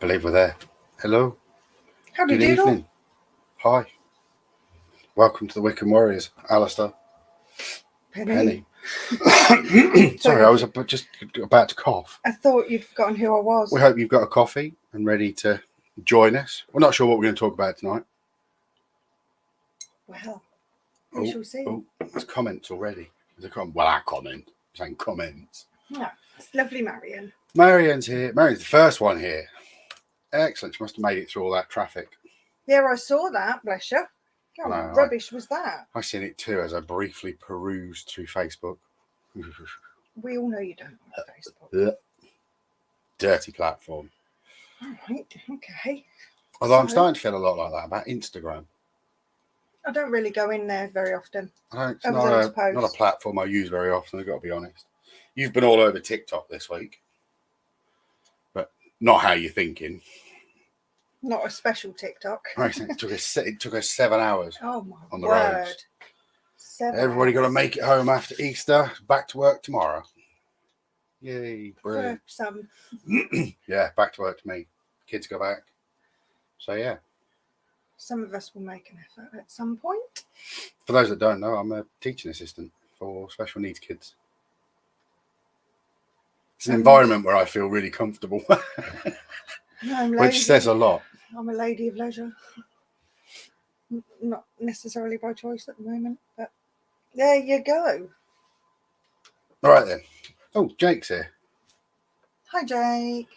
believe we're there. Hello. Howdy Good doodle. evening. Hi. Welcome to the Wiccan Warriors, Alistair Penny. Sorry, I was just about to cough. I thought you'd forgotten who I was. We hope you've got a coffee and ready to join us. We're not sure what we're going to talk about tonight. Well, we shall see. Oh, there's comments already. Well, our comment. I'm saying comments. Yeah, it's lovely, Marion. Marion's here. Marion's the first one here. Excellent. She must have made it through all that traffic. Yeah, I saw that. Bless you. How rubbish was that? I seen it too as I briefly perused through Facebook. We all know you don't like Facebook. Dirty platform. All right, okay. Although I'm starting to feel a lot like that about Instagram. I don't really go in there very often. It's not a platform I use very often, I've got to be honest. You've been all over TikTok this week. But not how you're thinking. Not a special TikTok. It took us 7 hours. Oh my on the word. roads. 7 Everybody hours. got to make it home after Easter. Back to work tomorrow. Yay, brilliant. For some. Yeah, back to work to me. Kids go back. So yeah. Some of us will make an effort at some point. For those that don't know, I'm a teaching assistant for special needs kids. It's an environment where I feel really comfortable. Which says a lot. I'm a lady of leisure. Not necessarily by choice at the moment, but there you go. All right then. Oh, Jake's here. Hi, Jake.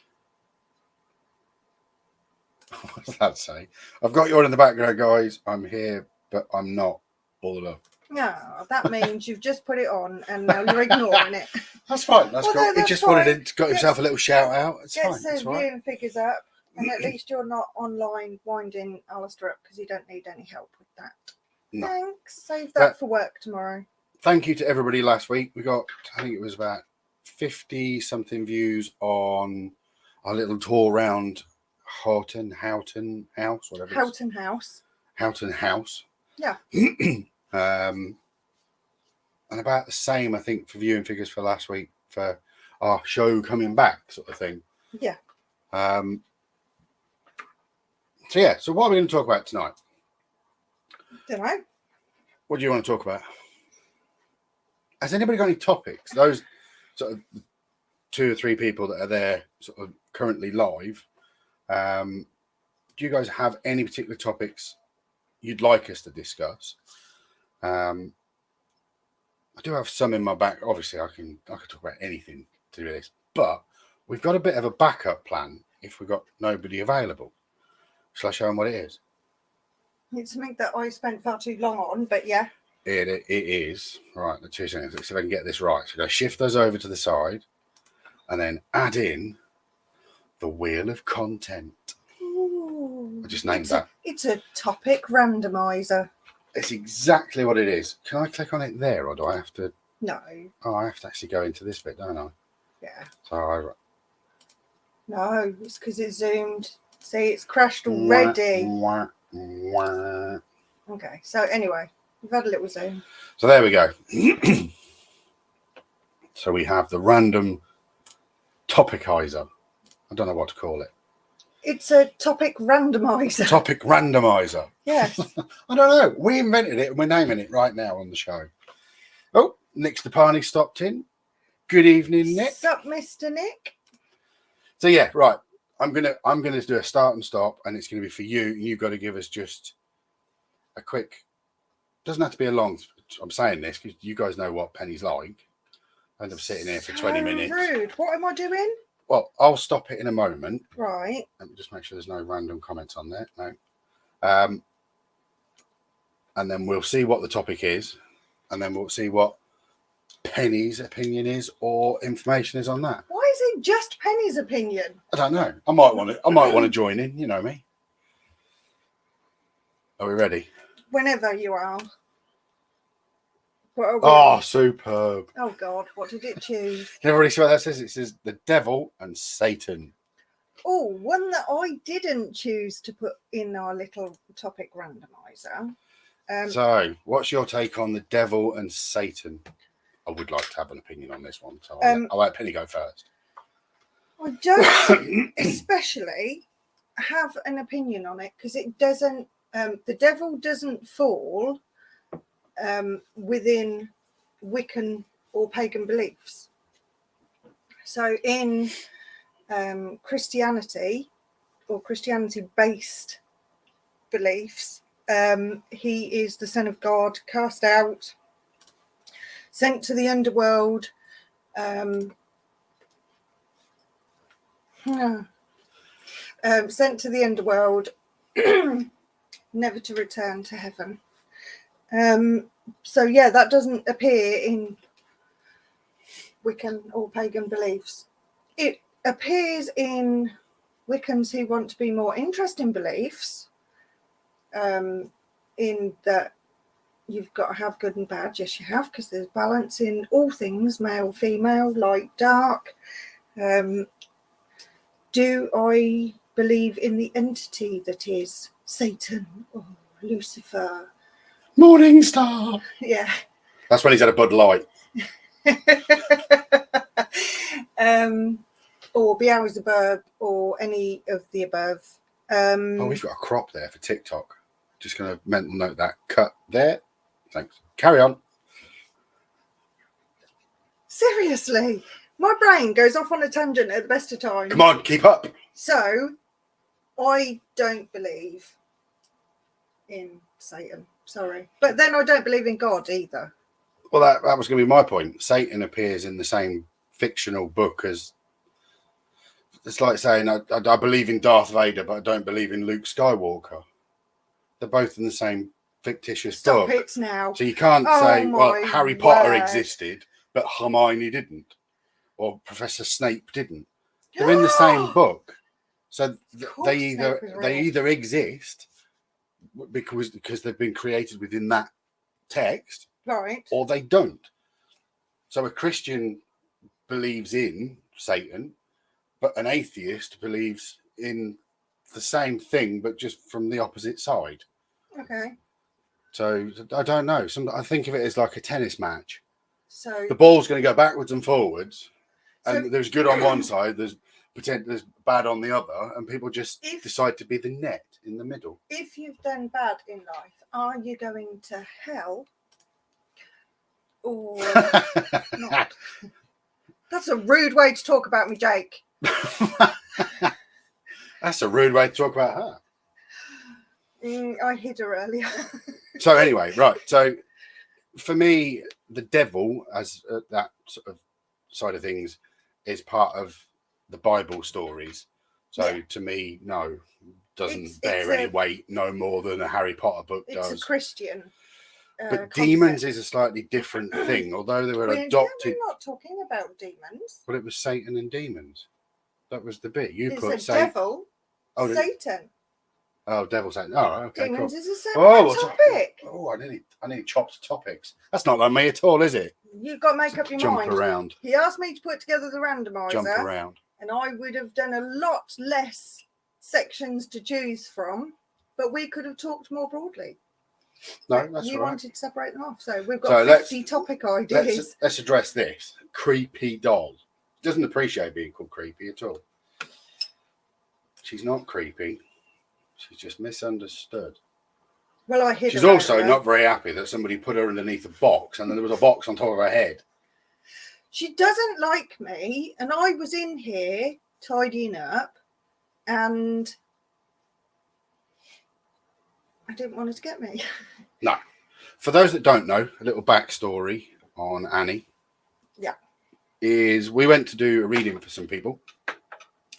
What does that say? I've got you on in the background, guys. I'm here, but I'm not. All the love. No, that means you've just put it on and now you're ignoring it. That's fine. That's cool. He just got himself a little shout out. It's fine. Get some viewing figures up, and at least you're not online winding Alistair up because you don't need any help with that. No. Thanks. Save that for work tomorrow. Thank you to everybody last week. We got, I think it was about 50 something views on our little tour around Houghton House, whatever. Houghton House. Houghton House. Yeah. And about the same, I think, for viewing figures for last week for our show coming back, sort of thing. Yeah. So what are we going to talk about tonight? Don't know. What do you want to talk about? Has anybody got any topics? Those sort of 2 or 3 people that are there sort of currently live, do you guys have any particular topics you'd like us to discuss? I do have some in my back. Obviously, I can talk about anything to do with this, but we've got a bit of a backup plan if we've got nobody available. Shall I show them what it is? It's something that I spent far too long on, but yeah. It is. Right, the 2 seconds. Let's see if I can get this right. So go shift those over to the side and then add in the wheel of content. Ooh, I just named that. It's a topic randomizer. It's exactly what it is. Can I click on it there, or do I have to? No. Oh, I have to actually go into this bit, don't I? Yeah. So No, it's because it zoomed. See, it's crashed already. Okay, so anyway, we've had a little zoom. So there we go. So we have the random topicizer. I don't know what to call it. It's a topic randomizer. Topic randomizer. Yes. I don't know. We invented it and we're naming it right now on the show. Oh, Nick Stepani stopped in. Good evening, Nick. What's up, Mr. Nick? So yeah, right. I'm gonna do a start and stop, and it's gonna be for you. You've got to give us just a quick. Doesn't have to be a long. I'm saying this because you guys know what Penny's like. I end up sitting here for 20 minutes. Rude. What am I doing? Well, I'll stop it in a moment. Right. Let me just make sure there's no random comments on there. No. And then we'll see what the topic is, and then we'll see what Penny's opinion is or information is on that. Why is it just Penny's opinion? I don't know. I might want to join in. You know me. Are we ready? Whenever you are. Oh, superb. Oh, God. What did it choose? Can everybody see what that says? It says the devil and Satan. Oh, one that I didn't choose to put in our little topic randomizer. So, what's your take on the devil and Satan? I would like to have an opinion on this one. So I'll let Penny go first. I don't especially have an opinion on it because it doesn't. The devil doesn't fall within Wiccan or pagan beliefs. So in Christianity or Christianity-based beliefs, he is the son of God, cast out, sent to the underworld, sent to the underworld, never to return to heaven. So yeah, that doesn't appear in Wiccan or pagan beliefs. It appears in Wiccans who want to be more interesting beliefs, in that you've got to have good and bad. Yes, you have, because there's balance in all things, male, female, light, dark. Do I believe in the entity that is Satan or Lucifer? Morning Star. Yeah. That's when he's had a Bud Light. Or Beelzebub or any of the above. We've got a crop there for TikTok. Just going to mental note that. Cut there. Thanks. Carry on. Seriously, my brain goes off on a tangent at the best of times. Come on, keep up. So, I don't believe in Satan. Sorry. But then I don't believe in God either. Well, that was going to be my point. Satan appears in the same fictional book as... It's like saying I believe in Darth Vader, but I don't believe in Luke Skywalker. They're both in the same fictitious book. Stop it now. So you can't say, well, Harry Potter existed, but Hermione didn't. Or Professor Snape didn't. They're in the same book. So they either exist because they've been created within that text, right, or they don't. So a Christian believes in Satan, but an atheist believes in the same thing, but just from the opposite side. Okay. So I don't know. I think of it as like a tennis match. So the ball's going to go backwards and forwards, and there's good on one side, there's bad on the other, and people just decide to be the net in the middle. If you've done bad in life, are you going to hell or not? That's a rude way to talk about me, Jake. That's a rude way to talk about her. I hid her earlier. So anyway, right. So for me, the devil, as that sort of side of things, is part of the Bible stories. So to me, no, doesn't bear any weight, no more than a Harry Potter book does. It's a Christian. But concept. demons is a slightly different thing, although they were adopted. We're not talking about demons. Well, it was Satan and demons. That was the bit. You put Satan. Devil, Satan. Oh, devil, Satan. Oh, okay, demons cool. is a separate topic. I need chopped topics. That's not like me at all, is it? You've got to make up your Jump mind. Jump around. He asked me to put together the randomizer. Jump around. And I would have done a lot less sections to choose from, but we could have talked more broadly. No, that's you right. wanted to separate them off, so we've got 50 topic ideas. Let's address this. Creepy doll. Doesn't appreciate being called creepy at all. She's not creepy. She's just misunderstood. Well, I hid She's also not very happy that somebody put her underneath a box, and then there was a box on top of her head. She doesn't like me, and I was in here tidying up, and I didn't want her to get me. No. For those that don't know, a little backstory on Annie. Yeah. Is we went to do a reading for some people,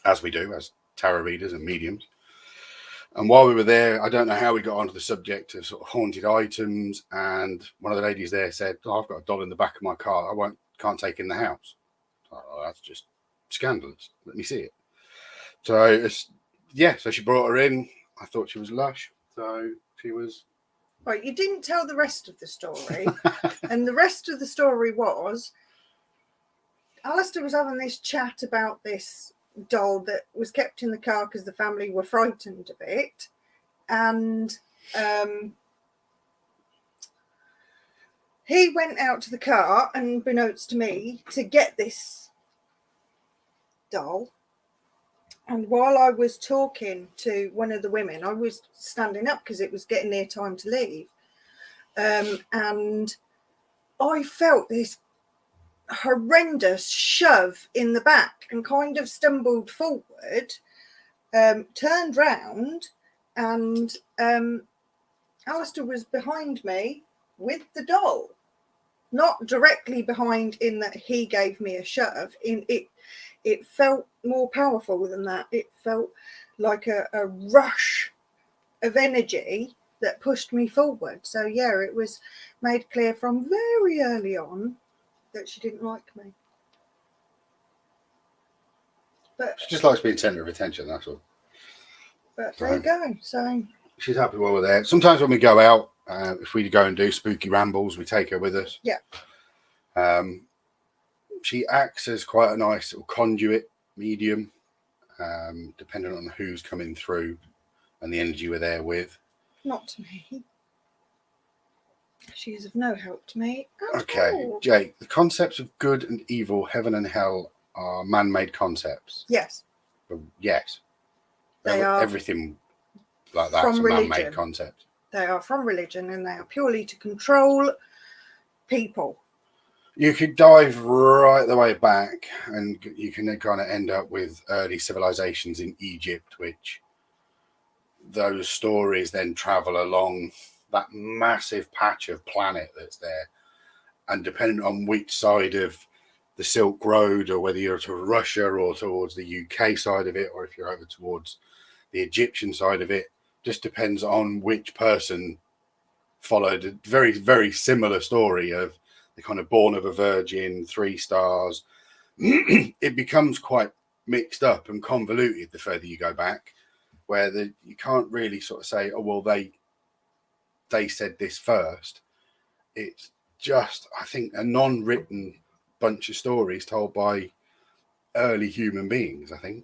as we do, as tarot readers and mediums. And while we were there, I don't know how we got onto the subject of sort of haunted items. And one of the ladies there said, "Oh, I've got a doll in the back of my car. Can't take in the house." Oh, that's just scandalous. Let me see it. So so she brought her in. I thought she was lush. So she was. Right, you didn't tell the rest of the story. And the rest of the story was Alistair was having this chat about this doll that was kept in the car because the family were frightened of it. And he went out to the car, and unbeknownst to me, to get this doll. And while I was talking to one of the women, I was standing up because it was getting near time to leave. And I felt this horrendous shove in the back and kind of stumbled forward, turned round, and Alistair was behind me with the doll. Not directly behind in that he gave me a shove. It felt more powerful than that. It felt like a rush of energy that pushed me forward. So yeah, it was made clear from very early on that she didn't like me. But She just likes being centre of attention, that's all. But there you go. So she's happy while we're there. Sometimes when we go out, if we go and do spooky rambles, we take her with us. Yeah. She acts as quite a nice little conduit medium, depending on who's coming through and the energy we're there with. Not to me. She is of no help to me at all. Jake, the concepts of good and evil, heaven and hell are man-made concepts. Yes. Yes. They are. Everything like that is a man-made concept. They are from religion, and they are purely to control people. You could dive right the way back, and you can then kind of end up with early civilizations in Egypt, which those stories then travel along that massive patch of planet that's there. And depending on which side of the Silk Road, or whether you're to Russia or towards the UK side of it, or if you're over towards the Egyptian side of it, just depends on which person followed a very, very similar story of the kind of born of a virgin, 3 stars. It becomes quite mixed up and convoluted the further you go back, where you can't really sort of say, oh, well, they said this first. It's just, I think, a non-written bunch of stories told by early human beings, I think.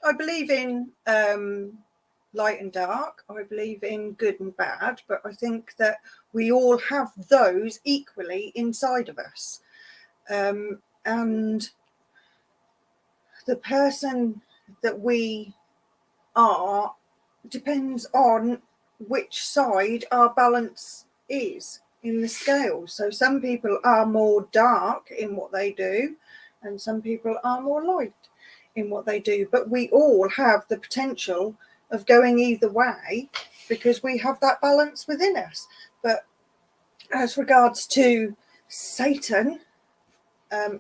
I believe in light and dark. I believe in good and bad, but I think that we all have those equally inside of us. And the person that we are depends on which side our balance is in the scale. So some people are more dark in what they do, and some people are more light in what they do. But we all have the potential of going either way because we have that balance within us. But as regards to Satan,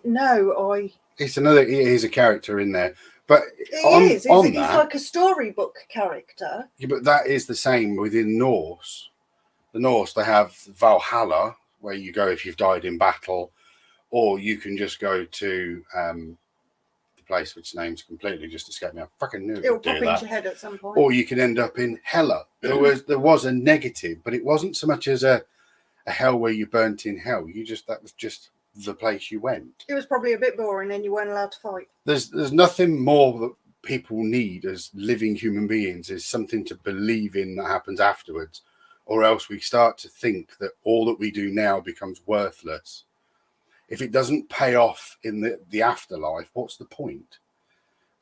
no, It's another. He is a character in there, but he's like a storybook character. Yeah, but that is the same within Norse. The Norse, they have Valhalla, where you go if you've died in battle, or you can just go to the place which name's completely just escaped me. I fucking knew it would do that. It'll pop into your head at some point. Or you can end up in Hella. There was a negative, but it wasn't so much as a hell where you burnt in hell. That was just the place you went. It was probably a bit boring, and you weren't allowed to fight. There's nothing more that people need as living human beings is something to believe in that happens afterwards, or else we start to think that all that we do now becomes worthless. If it doesn't pay off in the afterlife, what's the point?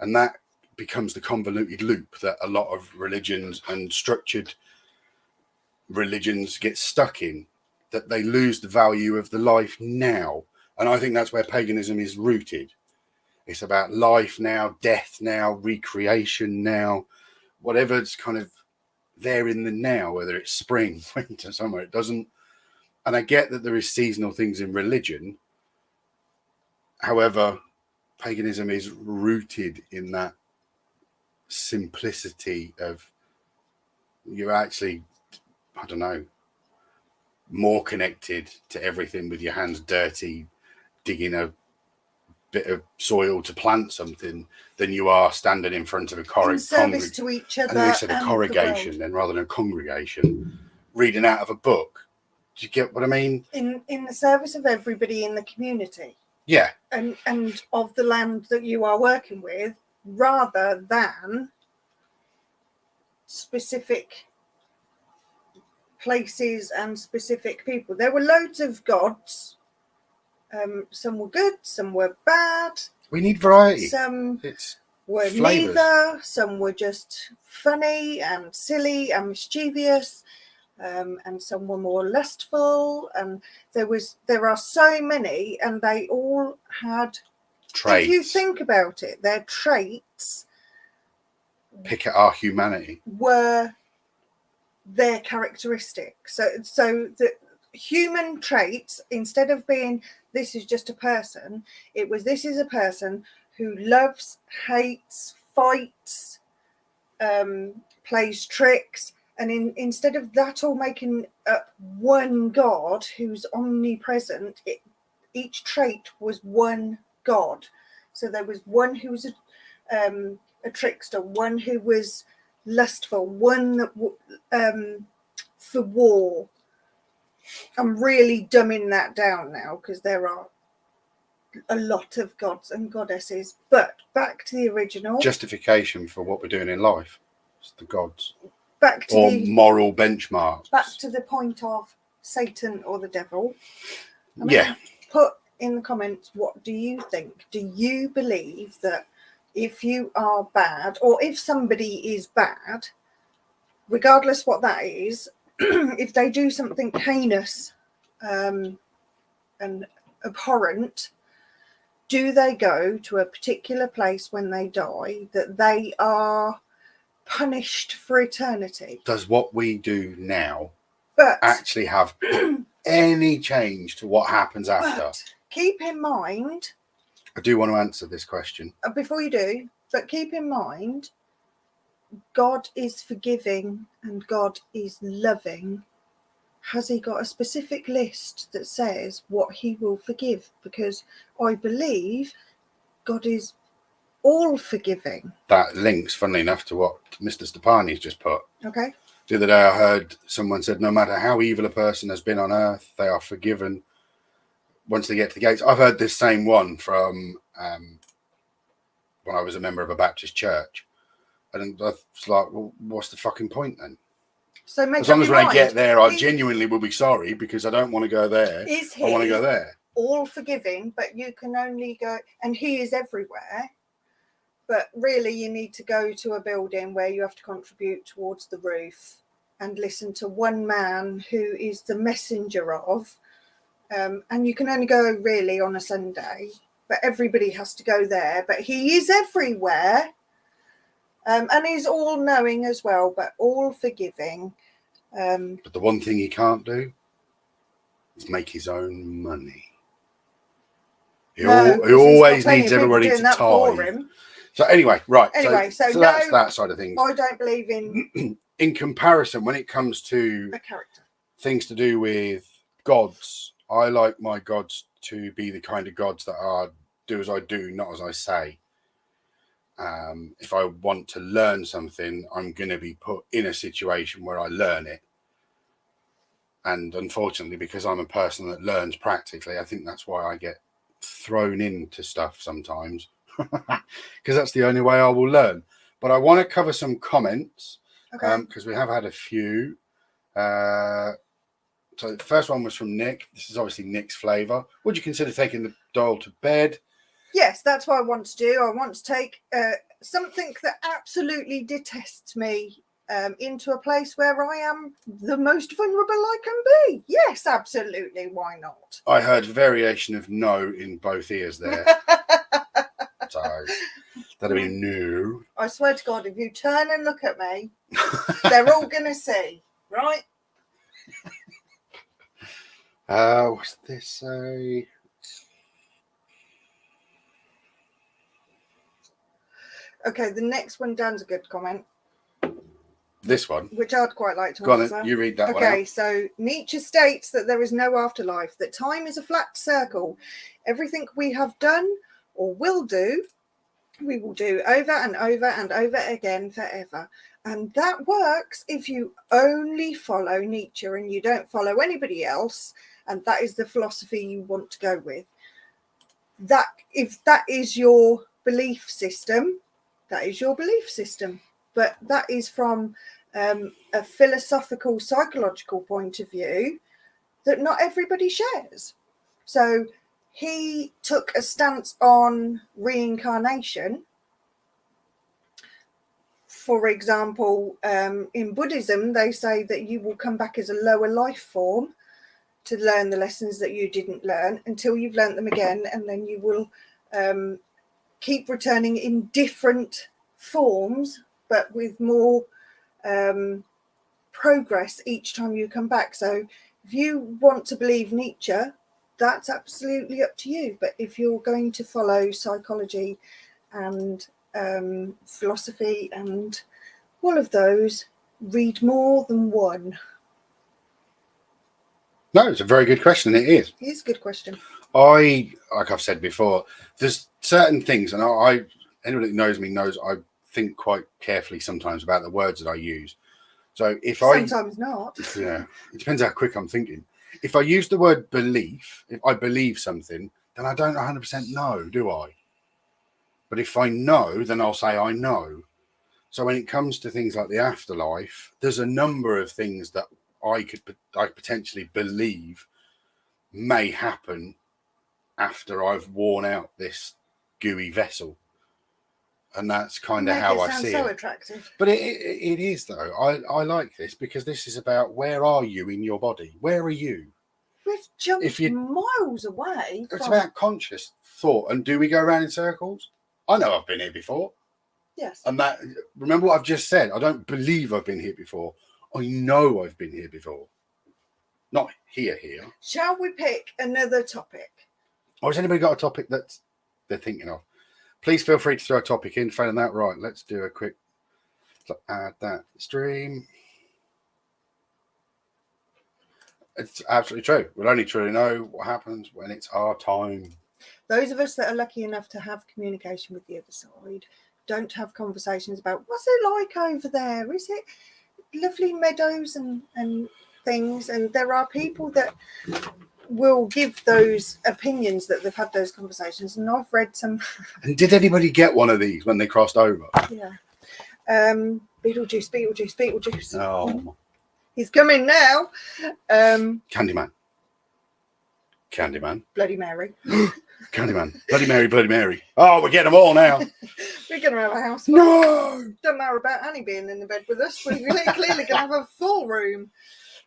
And that becomes the convoluted loop that a lot of religions and structured religions get stuck in, that they lose the value of the life now. And I think that's where paganism is rooted. It's about life now, death now, recreation now, whatever's kind of there in the now, whether it's spring, winter, summer, it doesn't. And I get that there is seasonal things in religion. However, paganism is rooted in that simplicity of you're actually, I don't know, more connected to everything with your hands dirty, digging a bit of soil to plant something than you are standing in front of a service to each other. And they said a congregation then rather than a congregation, reading out of a book. Do you get what I mean? In the service of everybody in the community. Yeah. And of the land that you are working with, rather than specific places and specific people. There were loads of gods. Some were good, some were bad. We need variety. Some were Flavours. neither. Some were just funny and silly and mischievous, and some were more lustful. And there are so many, and they all had Traits. If you think about it, their traits Pick at our humanity. were their characteristics. So the human traits, instead of being this is just a person, it was this is a person who loves, hates, fights, plays tricks, and instead of that all making up one God who's omnipresent, each trait was one God. So there was one who was a trickster, one who was lustful, one that for war. I'm really dumbing that down now because there are a lot of gods and goddesses. But back to the original. Justification for what we're doing in life. It's the gods. Back to or the moral benchmarks. back to the point of Satan or the devil. Yeah. Put in the comments, what do you think? Do you believe that if you are bad, or if somebody is bad, regardless what that is, if they do something heinous and abhorrent, do they go to a particular place when they die that they are punished for eternity? Does what we do now But actually have any change to what happens after? But keep in mind, I do want to answer this question. Before you do, but keep in mind, God is forgiving and God is loving. Has he got a specific list that says what he will forgive? Because I believe God is all forgiving. That links, funnily enough, to what Mr. Stepani's just put. Okay. The other day I heard someone said, no matter how evil a person has been on earth, they are forgiven once they get to the gates. I've heard this same one from when I was a member of a Baptist church. And I was like, well, what's the fucking point then? So make as long as when mind, I get there, I genuinely will be sorry because I don't want to go there. I want to go there. All forgiving, but you can only go, and he is everywhere. But really, you need to go to a building where you have to contribute towards the roof and listen to one man who is the messenger of. And you can only go really on a Sunday, but everybody has to go there. But he is everywhere. And he's all knowing as well, but all forgiving. But the one thing he can't do is make his own money. He always needs everybody to tithe. So anyway, right. So that's that side of things. I don't believe in comparison, when it comes to a character, things to do with gods, I like my gods to be the kind of gods that are do as I do, not as I say. If I want to learn something, I'm going to be put in a situation where I learn it. And unfortunately, because I'm a person that learns practically, I think that's why I get thrown into stuff sometimes, because that's the only way I will learn. But I want to cover some comments, because we have had a few. So the first one was from Nick. This is obviously Nick's flavour. Would you consider taking the doll to bed? Yes, that's what I want to do. I want to take something that absolutely detests me into a place where I am the most vulnerable I can be. Yes, absolutely. Why not? I heard variation of no in both ears there. So that'd be no. I swear to God, if you turn and look at me, they're all going to see, right? What's this say? Okay, the next one, Dan's a good comment. This one, which I'd quite like to answer. answer. Go on, you read that one. Okay, so Nietzsche states that there is no afterlife, that time is a flat circle. Everything we have done or will do, we will do over and over and over again forever. And that works if you only follow Nietzsche and you don't follow anybody else, and that is the philosophy you want to go with. That if that is your belief system, that is your belief system. But that is from a philosophical, psychological point of view that not everybody shares. So he took a stance on reincarnation, for example, in Buddhism, they say that you will come back as a lower life form to learn the lessons that you didn't learn until you've learnt them again, and then you will keep returning in different forms, but with more progress each time you come back. So if you want to believe Nietzsche, that's absolutely up to you. But if you're going to follow psychology and philosophy and all of those, read more than one. No, it's a very good question. It is. It is a good question. Like I've said before, there's certain things, and anyone that knows me knows I think quite carefully sometimes about the words that I use. So if sometimes not. Yeah, it depends how quick I'm thinking. If I use the word belief, if I believe something, then I don't 100% know, do I? But if I know, then I'll say I know. So when it comes to things like the afterlife, there's a number of things that I potentially believe may happen after I've worn out this gooey vessel. And that's kind of how I see it. Sounds so attractive. But it is, though. I like this because this is about where are you in your body? Where are you? We've jumped miles away. It's about conscious thought. And do we go around in circles? I know I've been here before. Yes. And remember what I've just said. I don't believe I've been here before. I know I've been here before. Not here. Shall we pick another topic? Or has anybody got a topic that they're thinking of? Please feel free to throw a topic in. Failing that, right, let's do a quick add that stream. It's absolutely true. We'll only truly know what happens when it's our time. Those of us that are lucky enough to have communication with the other side don't have conversations about what's it like over there? Is it lovely meadows and things? And there are people that will give those opinions that they've had those conversations, and I've read some. And did anybody get one of these when they crossed over? Yeah. Beetlejuice. Oh, he's coming now. Candyman, Bloody Mary. Candyman, Bloody Mary. Oh, we're getting them all now. We're gonna have a house full. No, don't matter about Annie being in the bed with us. We're clearly gonna have a full room.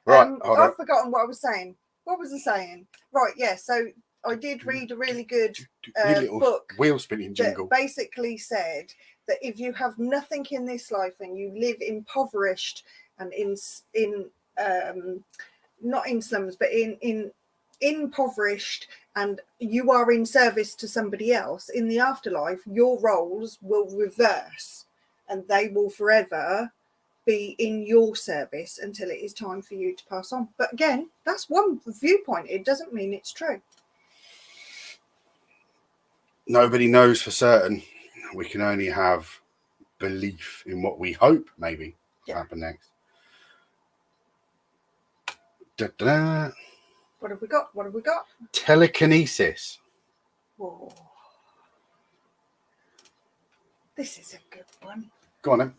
Right, I've forgotten what I was saying. What was I saying? Right, yeah. So I did read a really good book, wheel spinning jingle, that basically said that if you have nothing in this life and you live impoverished and in not in slums, but in impoverished, and you are in service to somebody else in the afterlife, your roles will reverse and they will forever be in your service until it is time for you to pass on. But again, that's one viewpoint. It doesn't mean it's true. Nobody knows for certain. We can only have belief in what we hope maybe will happen next. Da-da-da. What have we got? Telekinesis. Whoa. This is a good one. Go on then.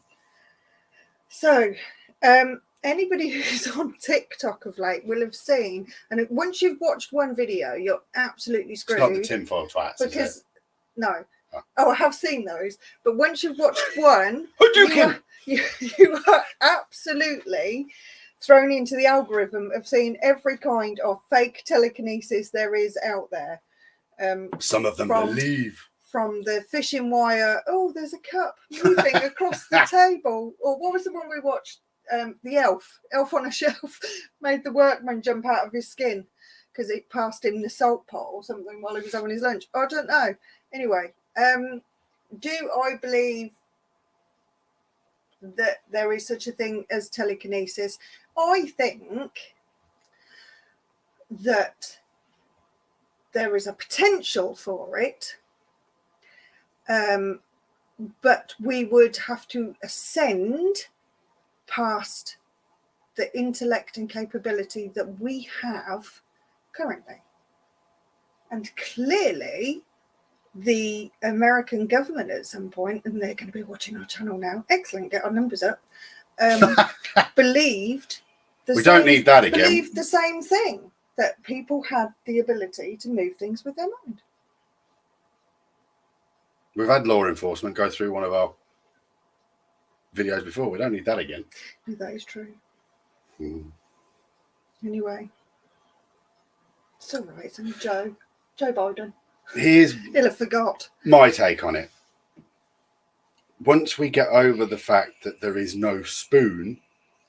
So, anybody who's on TikTok of late will have seen, and once you've watched one video, you're absolutely screwed. It's not the tinfoil twats, because is it? No. Oh, I have seen those, but once you've watched one, you are absolutely thrown into the algorithm of seeing every kind of fake telekinesis there is out there. Some of them believe. From the fishing wire, oh, there's a cup moving across the table. Or what was the one we watched? The Elf on a Shelf, made the workman jump out of his skin because it passed him the salt pot or something while he was having his lunch. I don't know. Anyway, do I believe that there is such a thing as telekinesis? I think that there is a potential for it. But we would have to ascend past the intellect and capability that we have currently. And clearly, the American government at some point, and they're going to be watching our channel now, excellent, get our numbers up, believed the same thing, that people had the ability to move things with their mind. We've had law enforcement go through one of our videos before. We don't need that again. No, that is true. Hmm. Anyway, it's all right. It's only Joe Biden. Here's He'll have forgot. my take on it. Once we get over the fact that there is no spoon,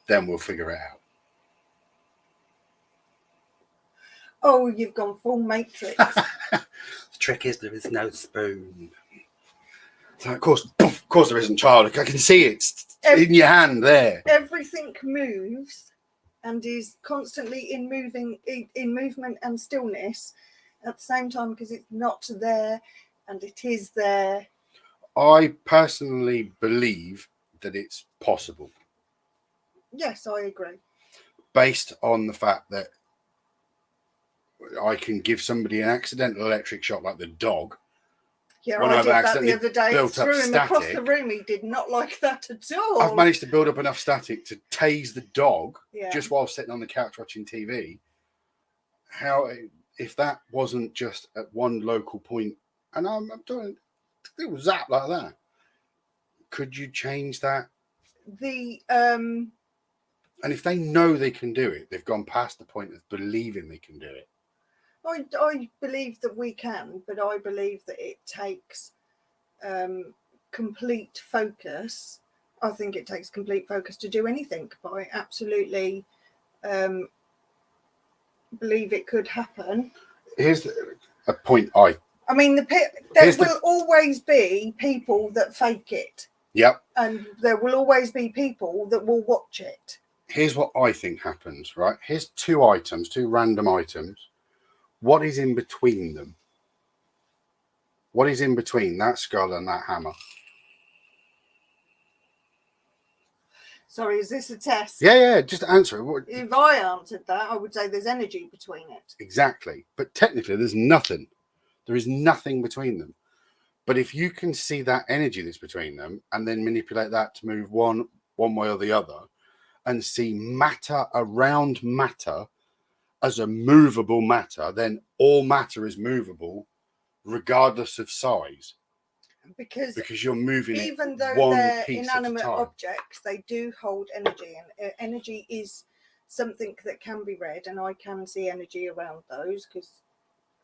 then we'll figure it out. Oh, you've gone full Matrix. The trick is there is no spoon. So of course there isn't, child. I can see it. It's in your hand there. Everything moves and is constantly in movement and stillness at the same time, because it's not there and it is there. I personally believe that it's possible, Yes, I agree. based on the fact that I can give somebody an accidental electric shock like the dog. Yeah, When I I've did that the accidentally other day. It built up threw him across static. the room. He did not like that at all. I've managed to build up enough static to tase the dog Yeah. just while sitting on the couch watching TV. How, if that wasn't just at one local point, and I'm doing it was zap like that, could you change that? And if they know they can do it, they've gone past the point of believing they can do it. I believe that we can, but I believe that it takes complete focus. I think it takes complete focus to do anything, but I absolutely believe it could happen. Here's a point I mean, there will always be people that fake it. Yep. And there will always be people that will watch it. Here's what I think happens, right? Here's two random items. What is in between them? What is in between that skull and that hammer? Sorry, is this a test? Yeah, just answer it. If I answered that, I would say there's energy between it. Exactly. But technically, there's nothing. There is nothing between them. But if you can see that energy that's between them and then manipulate that to move one way or the other, and see matter around matter as a movable matter, then all matter is movable regardless of size. Because you're moving it even though one they're piece inanimate at a time. objects, they do hold energy, and energy is something that can be read, and I can see energy around those because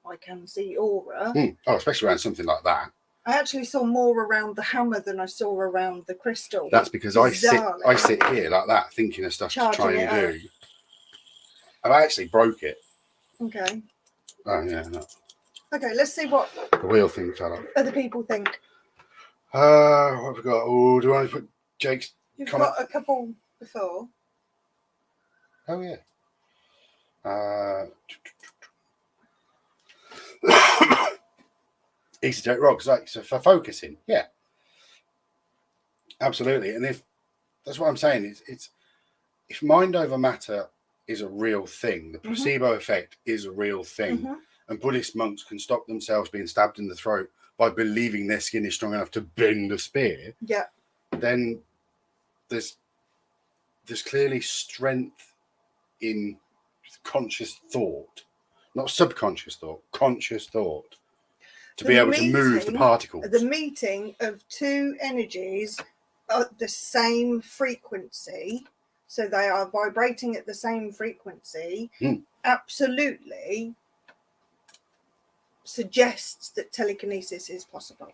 I can see aura. Oh, especially around something like that. I actually saw more around the hammer than I saw around the crystal. That's because I sit here like that, thinking of stuff to try and do. I actually broke it. Okay. Oh yeah. No. Okay, let's see what the wheel thing fell off. Other people think. What have we got? Oh, do I want to put Jake's? You've got a couple before. Oh yeah. Easy Jake rocks. Like, so for focusing, yeah, absolutely. And if that's what I'm saying, it's if mind over matter is a real thing, the placebo effect is a real thing, and Buddhist monks can stop themselves being stabbed in the throat by believing their skin is strong enough to bend a spear. Yeah. Then there's clearly strength in conscious thought, not subconscious thought, conscious thought. To be able to move the particles. The meeting of two energies at the same frequency, so they are vibrating at the same frequency, absolutely suggests that telekinesis is possible.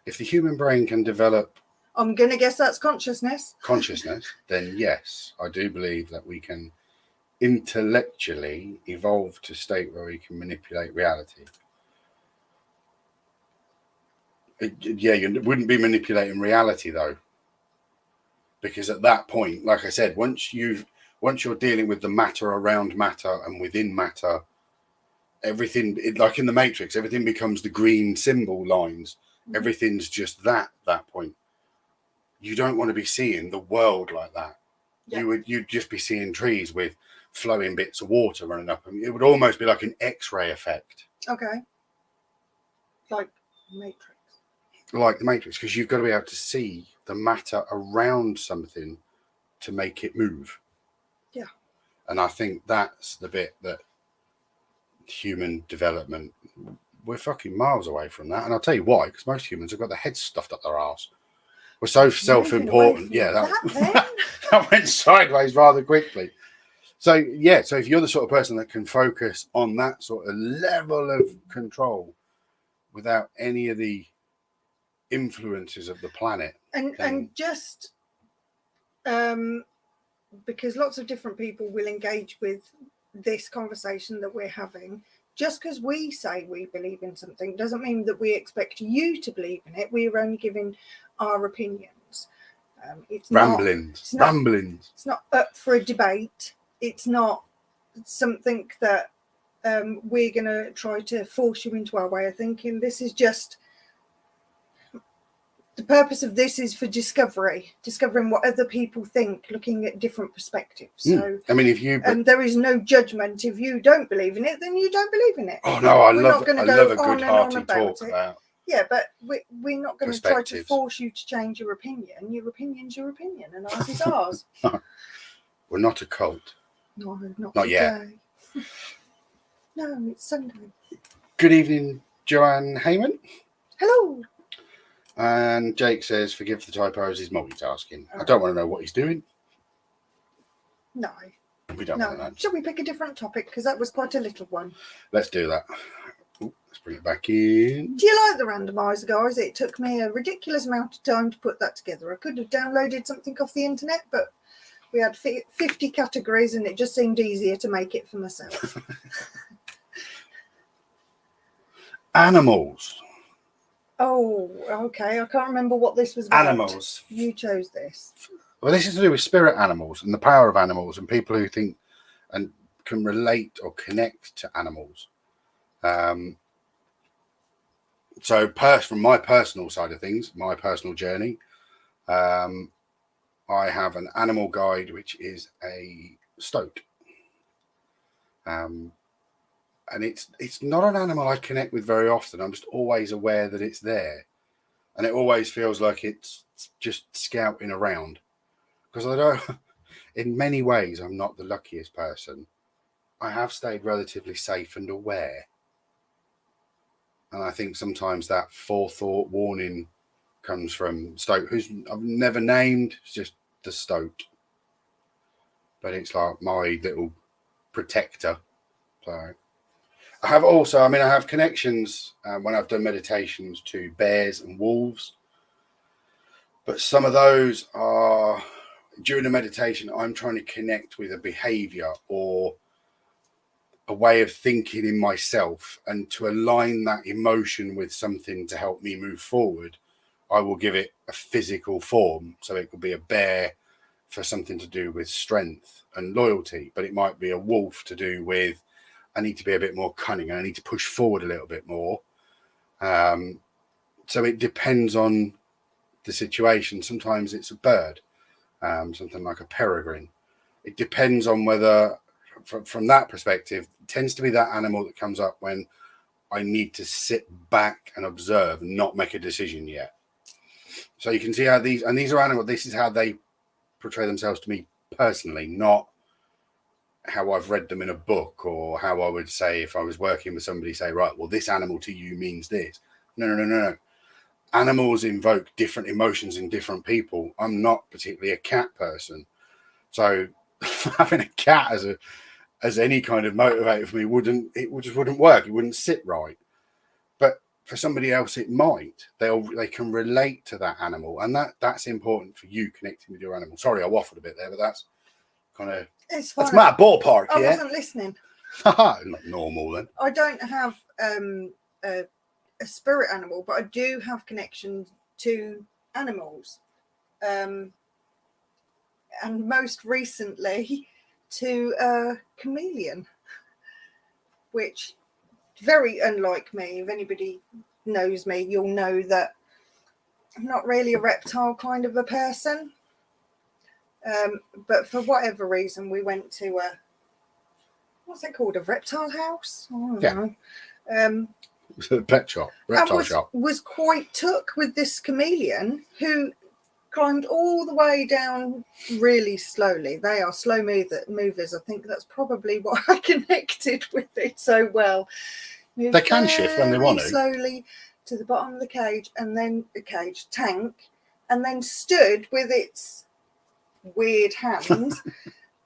If the human brain can develop... I'm going to guess that's consciousness. Then yes, I do believe that we can intellectually evolve to a state where we can manipulate reality. Yeah, you wouldn't be manipulating reality though, because at that point, like I said, once you're dealing with the matter around matter and within matter, everything, like in the Matrix, everything becomes the green symbol lines. Everything's just that point. You don't want to be seeing the world like that. Yeah. You'd just be seeing trees with flowing bits of water running up, and it would almost be like an X-ray effect. Okay. Like Matrix. Like the Matrix, because you've got to be able to see the matter around something to make it move. Yeah. And I think that's the bit that human development, we're fucking miles away from that. And I'll tell you why, because most humans have got their heads stuffed up their arse. were so Moving self-important. away Yeah, from that that went sideways rather quickly. So yeah, so if you're the sort of person that can focus on that sort of level of control without any of the influences of the planet, and just because lots of different people will engage with this conversation that we're having. Just because we say we believe in something doesn't mean that we expect you to believe in it. We're only giving our opinions. It's ramblings. It's not up for a debate. It's not something that we're going to try to force you into our way of thinking. This is just, the purpose of this is for discovering what other people think, looking at different perspectives. So, I mean, if you there is no judgment. If you don't believe in it, then you don't believe in it. Oh no, I love a on good and hearty on about talk it. about. Yeah, but we're not going to try to Perspectives. force you to change your opinion. Your opinion's your opinion, and ours is ours. We're not a cult. No, not Not today. yet. No, it's Sunday. Good evening, Joanne Heyman. Hello. And Jake says, forgive the typos, he's multitasking. I don't want to know what he's doing. No. We don't want to know. Shall we pick a different topic? Because that was quite a little one. Let's do that. Ooh, let's bring it back in. Do you like the randomizer, guys? It took me a ridiculous amount of time to put that together. I could have downloaded something off the internet, but we had 50 categories and it just seemed easier to make it for myself. Animals. Oh, okay. I can't remember what this was about. Animals. You chose this. Well, this is to do with spirit animals and the power of animals and people who think and can relate or connect to animals. So from my personal side of things, my personal journey, I have an animal guide, which is a stoat. And it's not an animal I connect with very often. I'm just always aware that it's there. And it always feels like it's just scouting around. Because I don't, in many ways, I'm not the luckiest person. I have stayed relatively safe and aware. And I think sometimes that forethought warning comes from stoat, who's I've never named. It's just the stoat. But it's like my little protector. So I have connections when I've done meditations to bears and wolves. But some of those are, during a meditation, I'm trying to connect with a behavior or a way of thinking in myself, and to align that emotion with something to help me move forward, I will give it a physical form. So it could be a bear for something to do with strength and loyalty, but it might be a wolf to do with, I need to be a bit more cunning, I need to push forward a little bit more. So it depends on the situation. Sometimes it's a bird, something like a peregrine. It depends on whether, from that perspective, it tends to be that animal that comes up when I need to sit back and observe and not make a decision yet. So you can see how these are animals, this is how they portray themselves to me personally, not how I've read them in a book, or how I would say if I was working with somebody, say, right, well, this animal to you means this. No. Animals invoke different emotions in different people. I'm not particularly a cat person. So having a cat as any kind of motivator for me just wouldn't work. It wouldn't sit right. But for somebody else, it might. They can relate to that animal, and that's important for you connecting with your animal. Sorry, I waffled a bit there, but that's kind of that's my ballpark. I wasn't listening. Not normal then. I don't have a spirit animal, but I do have connections to animals, and most recently to a chameleon, which very unlike me. If anybody knows me, you'll know that I'm not really a reptile kind of a person, but for whatever reason we went to what's it called, a reptile house? I don't know. Pet shop, reptile shop. Was quite took with this chameleon who climbed all the way down really slowly. They are slow movers. I think that's probably why I connected with it so well. They can shift when they want to. Slowly to the bottom of the cage, and then the cage tank, and then stood with its weird hands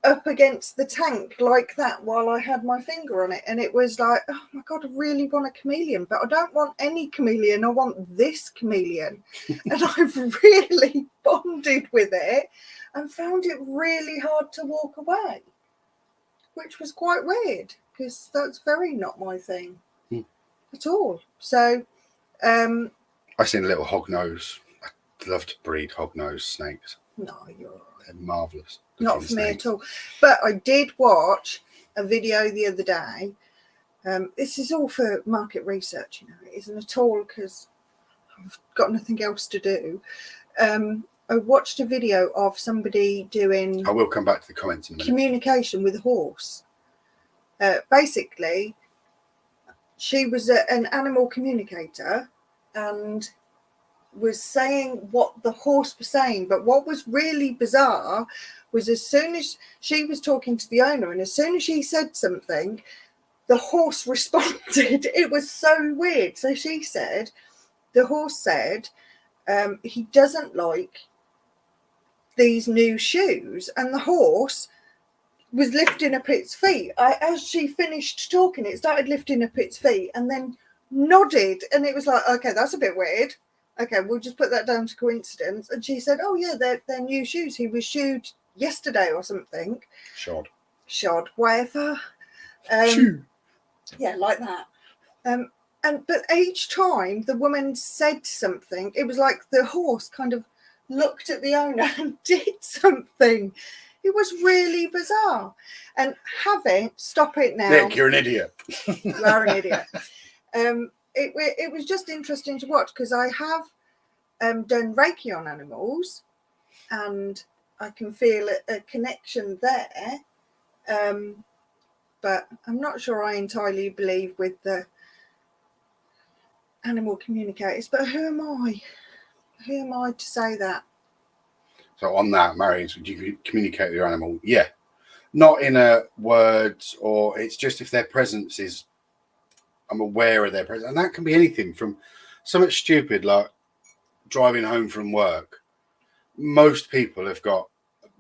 up against the tank like that while I had my finger on it. And it was like, oh my God, I really want a chameleon, but I don't want any chameleon. I want this chameleon. And I've really bonded with it and found it really hard to walk away, which was quite weird because that's very not my thing at all. So I seen a little hognose. I'd love to breed hognose snakes. no, you're all right. They're marvellous. Not for me at all. But I did watch a video the other day. This is all for market research, you know. It isn't at all because I've got nothing else to do. I watched a video of somebody doing... I will come back to the comments in a minute. Communication with a horse. Basically, she was an animal communicator and was saying what the horse was saying. But what was really bizarre was as soon as she was talking to the owner and as soon as she said something, the horse responded. It was so weird. So she said, the horse said, he doesn't like these new shoes. And the horse was lifting up its feet. As she finished talking, it started lifting up its feet and then nodded. And it was like, okay, that's a bit weird. Okay, we'll just put that down to coincidence. And she said, oh yeah, they're new shoes. He was shoed yesterday or something. Shod, whatever. Shoe. Yeah, like that. But each time the woman said something, it was like the horse kind of looked at the owner and did something. It was really bizarre. And stop it now. Nick, you're an idiot. You are an idiot. It was just interesting to watch because I have done Reiki on animals and I can feel a connection there. But I'm not sure I entirely believe with the animal communicators. But who am I? Who am I to say that? So on that, Marius, would you communicate with your animal? Yeah. Not in a words, or it's just if their presence is, I'm aware of their presence. And that can be anything from something stupid like driving home from work. Most people have got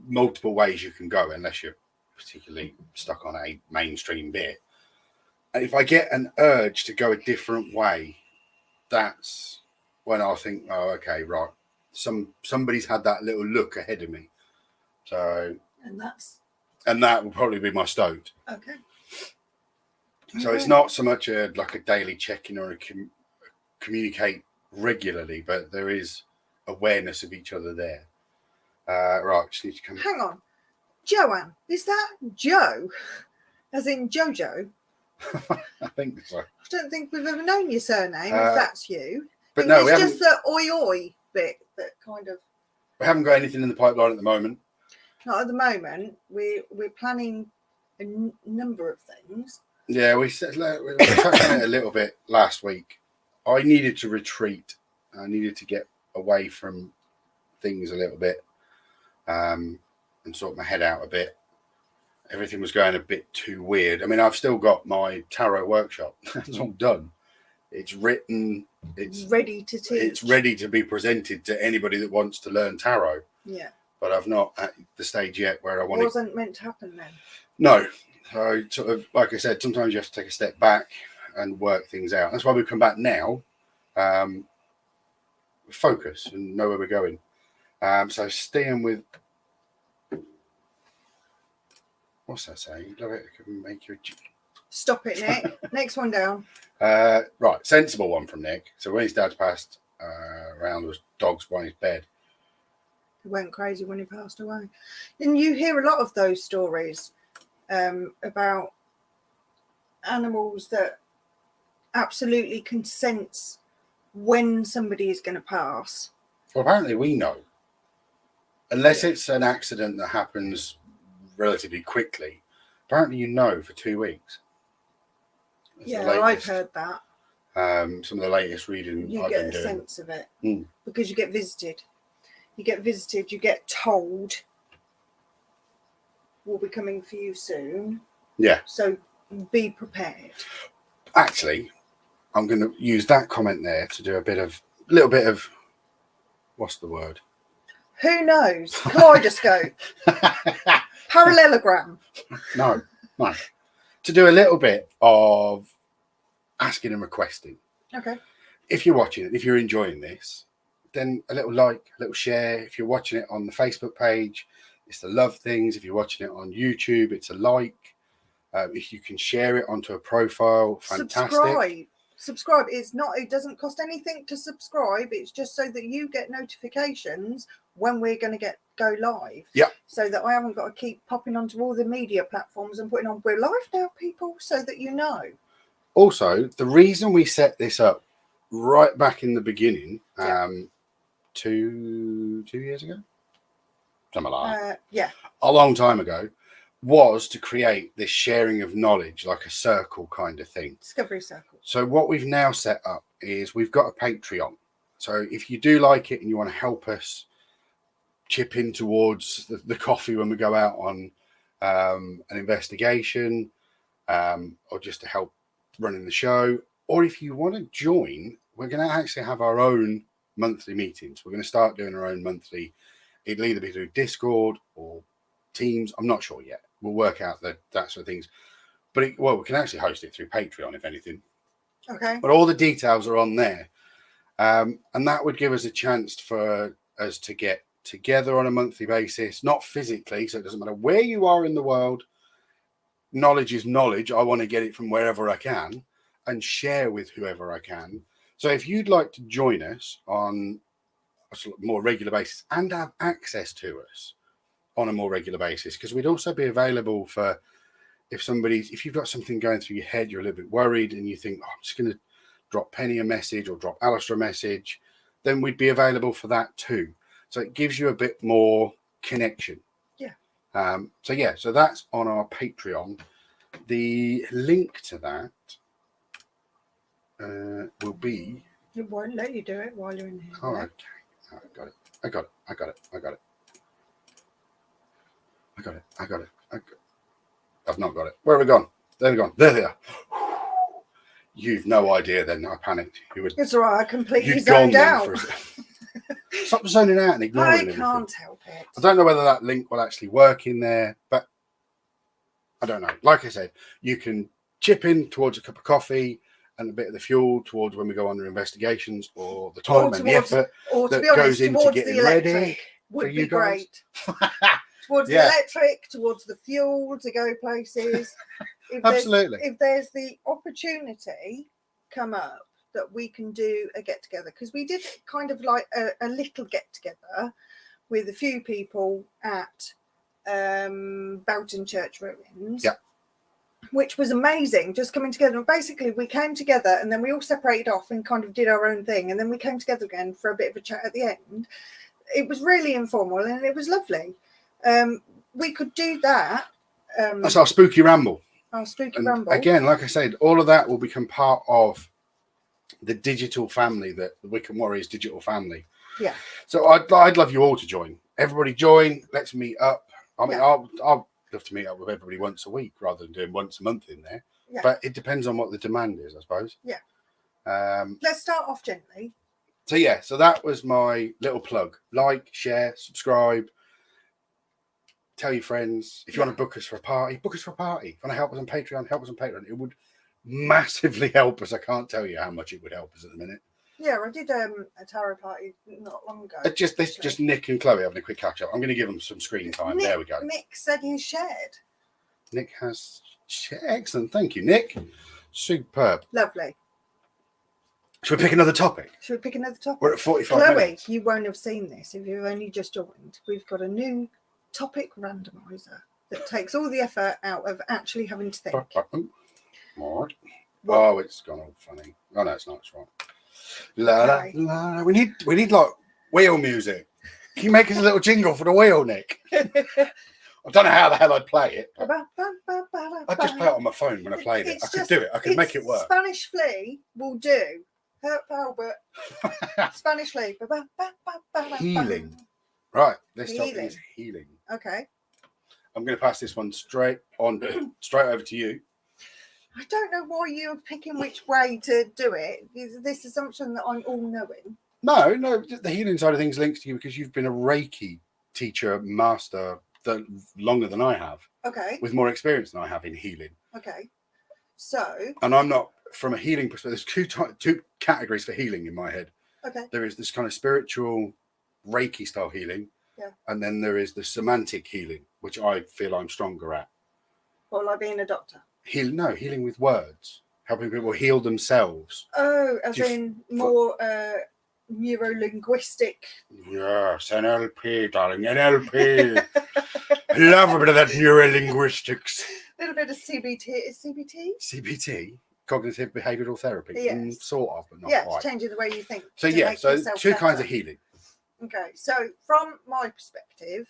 multiple ways you can go unless you're particularly stuck on a mainstream bit. And if I get an urge to go a different way, that's when I think, oh, okay, right. Somebody's had that little look ahead of me. So and that will probably be my stoat. Okay. So it's not so much like a daily check-in or communicate regularly, but there is awareness of each other there. Right, just need to come. Hang on. Joanne, is that Joe? As in Jojo? I think so. I don't think we've ever known your surname, if that's you. But no, it's just the oi bit that kind of... We haven't got anything in the pipeline at the moment. Not at the moment. We're planning a number of things. Yeah, we touched on it a little bit last week. I needed to retreat. I needed to get away from things a little bit and sort my head out a bit. Everything was going a bit too weird. I mean, I've still got my tarot workshop. It's all done. It's written. It's ready to teach. It's ready to be presented to anybody that wants to learn tarot. Yeah. But I've not at the stage yet where I want It wasn't meant to happen then. No. So sort of, like I said, sometimes you have to take a step back and work things out. That's why we come back now, focus and know where we're going. So staying with, what's that saying? Love it can make you. Stop it, Nick. Next one down. Right, sensible one from Nick. So when his dad passed around, there was dogs by his bed. He went crazy when he passed away. And you hear a lot of those stories about animals that absolutely can sense when somebody is going to pass. Well, apparently we know. Unless it's an accident that happens relatively quickly, apparently you know for 2 weeks. Yeah, I've heard that. Some of the latest reading you I've get been a doing. sense of it because you get visited. You get told we'll be coming for you soon. Yeah. So be prepared. Actually, I'm going to use that comment there to do a little bit of, what's the word? Who knows? Kaleidoscope. Parallelogram. No. To do a little bit of asking and requesting. Okay. If you're watching it, if you're enjoying this, then a little like, a little share. If you're watching it on the Facebook page, it's the love things. If you're watching it on YouTube, it's a like. If you can share it onto a profile, fantastic. Subscribe. It doesn't cost anything to subscribe. It's just so that you get notifications when we're going to go live. Yeah. So that I haven't got to keep popping onto all the media platforms and putting on, we're live now, people, so that you know. Also, the reason we set this up right back in the beginning, 2 years ago, something like that. Yeah. A long time ago, was to create this sharing of knowledge, like a circle kind of thing. Discovery circle. So what we've now set up is we've got a Patreon. So if you do like it and you want to help us chip in towards the coffee when we go out on an investigation, or just to help running the show, or if you want to join, we're going to actually have our own monthly meetings. We're going to start doing our own monthly. It'll either be through Discord or Teams. I'm not sure yet. We'll work out that sort of things. But we can actually host it through Patreon, if anything. Okay. But all the details are on there. And that would give us a chance for us to get together on a monthly basis, not physically, so it doesn't matter where you are in the world. Knowledge is knowledge. I want to get it from wherever I can and share with whoever I can. So if you'd like to join us on a sort of more regular basis and have access to us on a more regular basis, because we'd also be available for if you've got something going through your head, you're a little bit worried and you think, I'm just going to drop Penny a message or drop Alistair a message, then we'd be available for that too. So it gives you a bit more connection. Yeah. So that's on our Patreon. The link to that will be. It won't let you do it while you're in here. Oh, okay. Oh, I got it. I've not got it. Where have we gone? There we gone. There they are. You've no idea then. I panicked. It's all right. I completely zoned out. Stop zoning out and ignoring everything. I can't help it. I don't know whether that link will actually work in there, but I don't know. Like I said, you can chip in towards a cup of coffee and a bit of the fuel towards when we go on the investigations, or the time and the effort that goes into getting ready would for you be guys. Great. Towards the electric, towards the fuel to go places. Absolutely. If there's the opportunity come up that we can do a get together, because we did kind of like a little get together with a few people at Boughton Church Ruins. Yeah. Which was amazing, just coming together. And basically, we came together and then we all separated off and kind of did our own thing. And then we came together again for a bit of a chat at the end. It was really informal and it was lovely. We could do that. That's our spooky ramble. Ramble. Again, like I said, all of that will become part of the digital family, the Wiccan Warriors digital family. Yeah. So I'd love you all to join. Everybody join. Let's meet up. I mean, I'll love to meet up with everybody once a week rather than doing once a month in there. Yeah. But it depends on what the demand is, I suppose. Yeah. Let's start off gently. So that was my little plug. Like, share, subscribe. Tell your friends. If you want to book us for a party, book us for a party. If you want to help us on Patreon, help us on Patreon. It would massively help us. I can't tell you how much it would help us at the minute. Yeah, I did a tarot party not long ago. Just Nick and Chloe having a quick catch up. I'm going to give them some screen time. There we go. Nick said he shared. Nick has excellent. Thank you, Nick. Superb. Lovely. Should we pick another topic? We're at 45 minutes. You won't have seen this if you've only just joined. We've got a new topic randomizer that takes all the effort out of actually having to think. All right. Oh, it's gone all funny. Oh no, it's not. It's wrong. La la la. We need like wheel music. Can you make us a little jingle for the wheel, Nick? I don't know how the hell I'd play it. I'd just play it on my phone when I played it. I could do it. I could make it work. Spanish Flea will do. Albert. Spanish Flea. Healing. Right. This topic is healing. Okay. I'm going to pass this one straight over to you. I don't know why you're picking which way to do it. This assumption that I'm all knowing. No, the healing side of things links to you because you've been a Reiki teacher, master, longer than I have. Okay. With more experience than I have in healing. Okay. So. And I'm not, from a healing perspective, there's two categories for healing in my head. Okay. There is this kind of spiritual Reiki style healing. Yeah. And then there is the somatic healing, which I feel I'm stronger at. Well, like being a doctor. Healing with words. Helping people heal themselves. Oh, as in more neuro-linguistic. Yes, NLP, darling, NLP. I love a bit of that neuro-linguistics. A little bit of CBT. Is CBT? CBT, cognitive behavioural therapy. Yes. Sort of, but not yeah, quite. changing the way you think. So two kinds of healing. Okay, so from my perspective,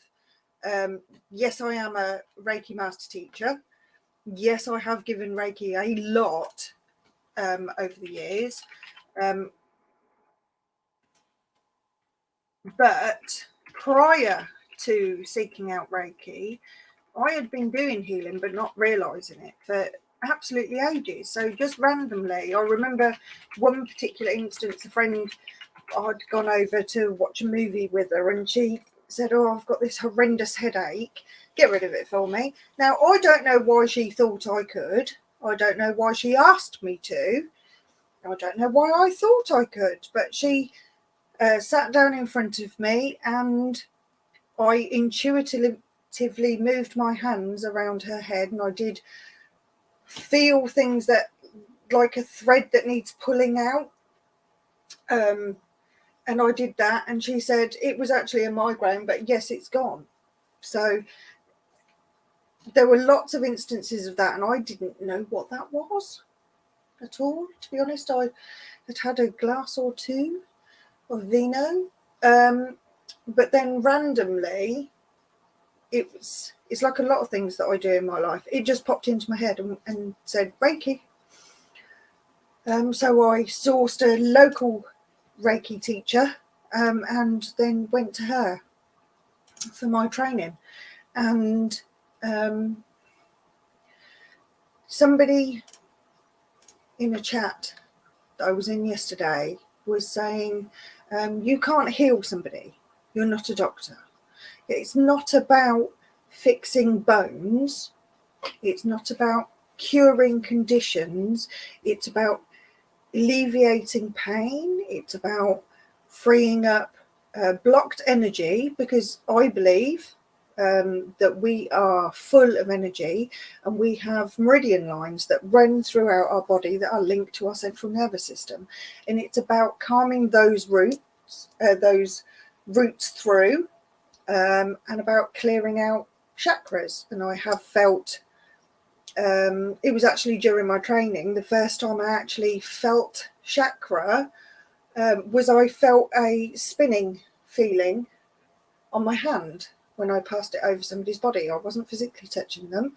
yes, I am a Reiki master teacher. Yes, I have given Reiki a lot over the years. But prior to seeking out Reiki, I had been doing healing but not realising it for absolutely ages. So just randomly, I remember one particular instance, a friend, I'd gone over to watch a movie with her and she said, oh, I've got this horrendous headache. Get rid of it for me. Now, I don't know why she thought I could. I don't know why she asked me to. I don't know why I thought I could. But she sat down in front of me and I intuitively moved my hands around her head and I did feel things that, like a thread that needs pulling out. And I did that and she said it was actually a migraine, but yes, it's gone. So there were lots of instances of that and I didn't know what that was at all. To be honest, I had had a glass or two of vino. But then randomly, it's like a lot of things that I do in my life. It just popped into my head and said Reiki. So I sourced a local Reiki teacher and then went to her for my training. And somebody in a chat that I was in yesterday was saying, you can't heal somebody. You're not a doctor. It's not about fixing bones. It's not about curing conditions. It's about alleviating pain. It's about freeing up blocked energy, because I believe that we are full of energy and we have meridian lines that run throughout our body that are linked to our central nervous system. And it's about calming those roots through and about clearing out chakras. And I have felt, it was actually during my training, the first time I actually felt chakra was I felt a spinning feeling on my hand when I passed it over somebody's body. I wasn't physically touching them,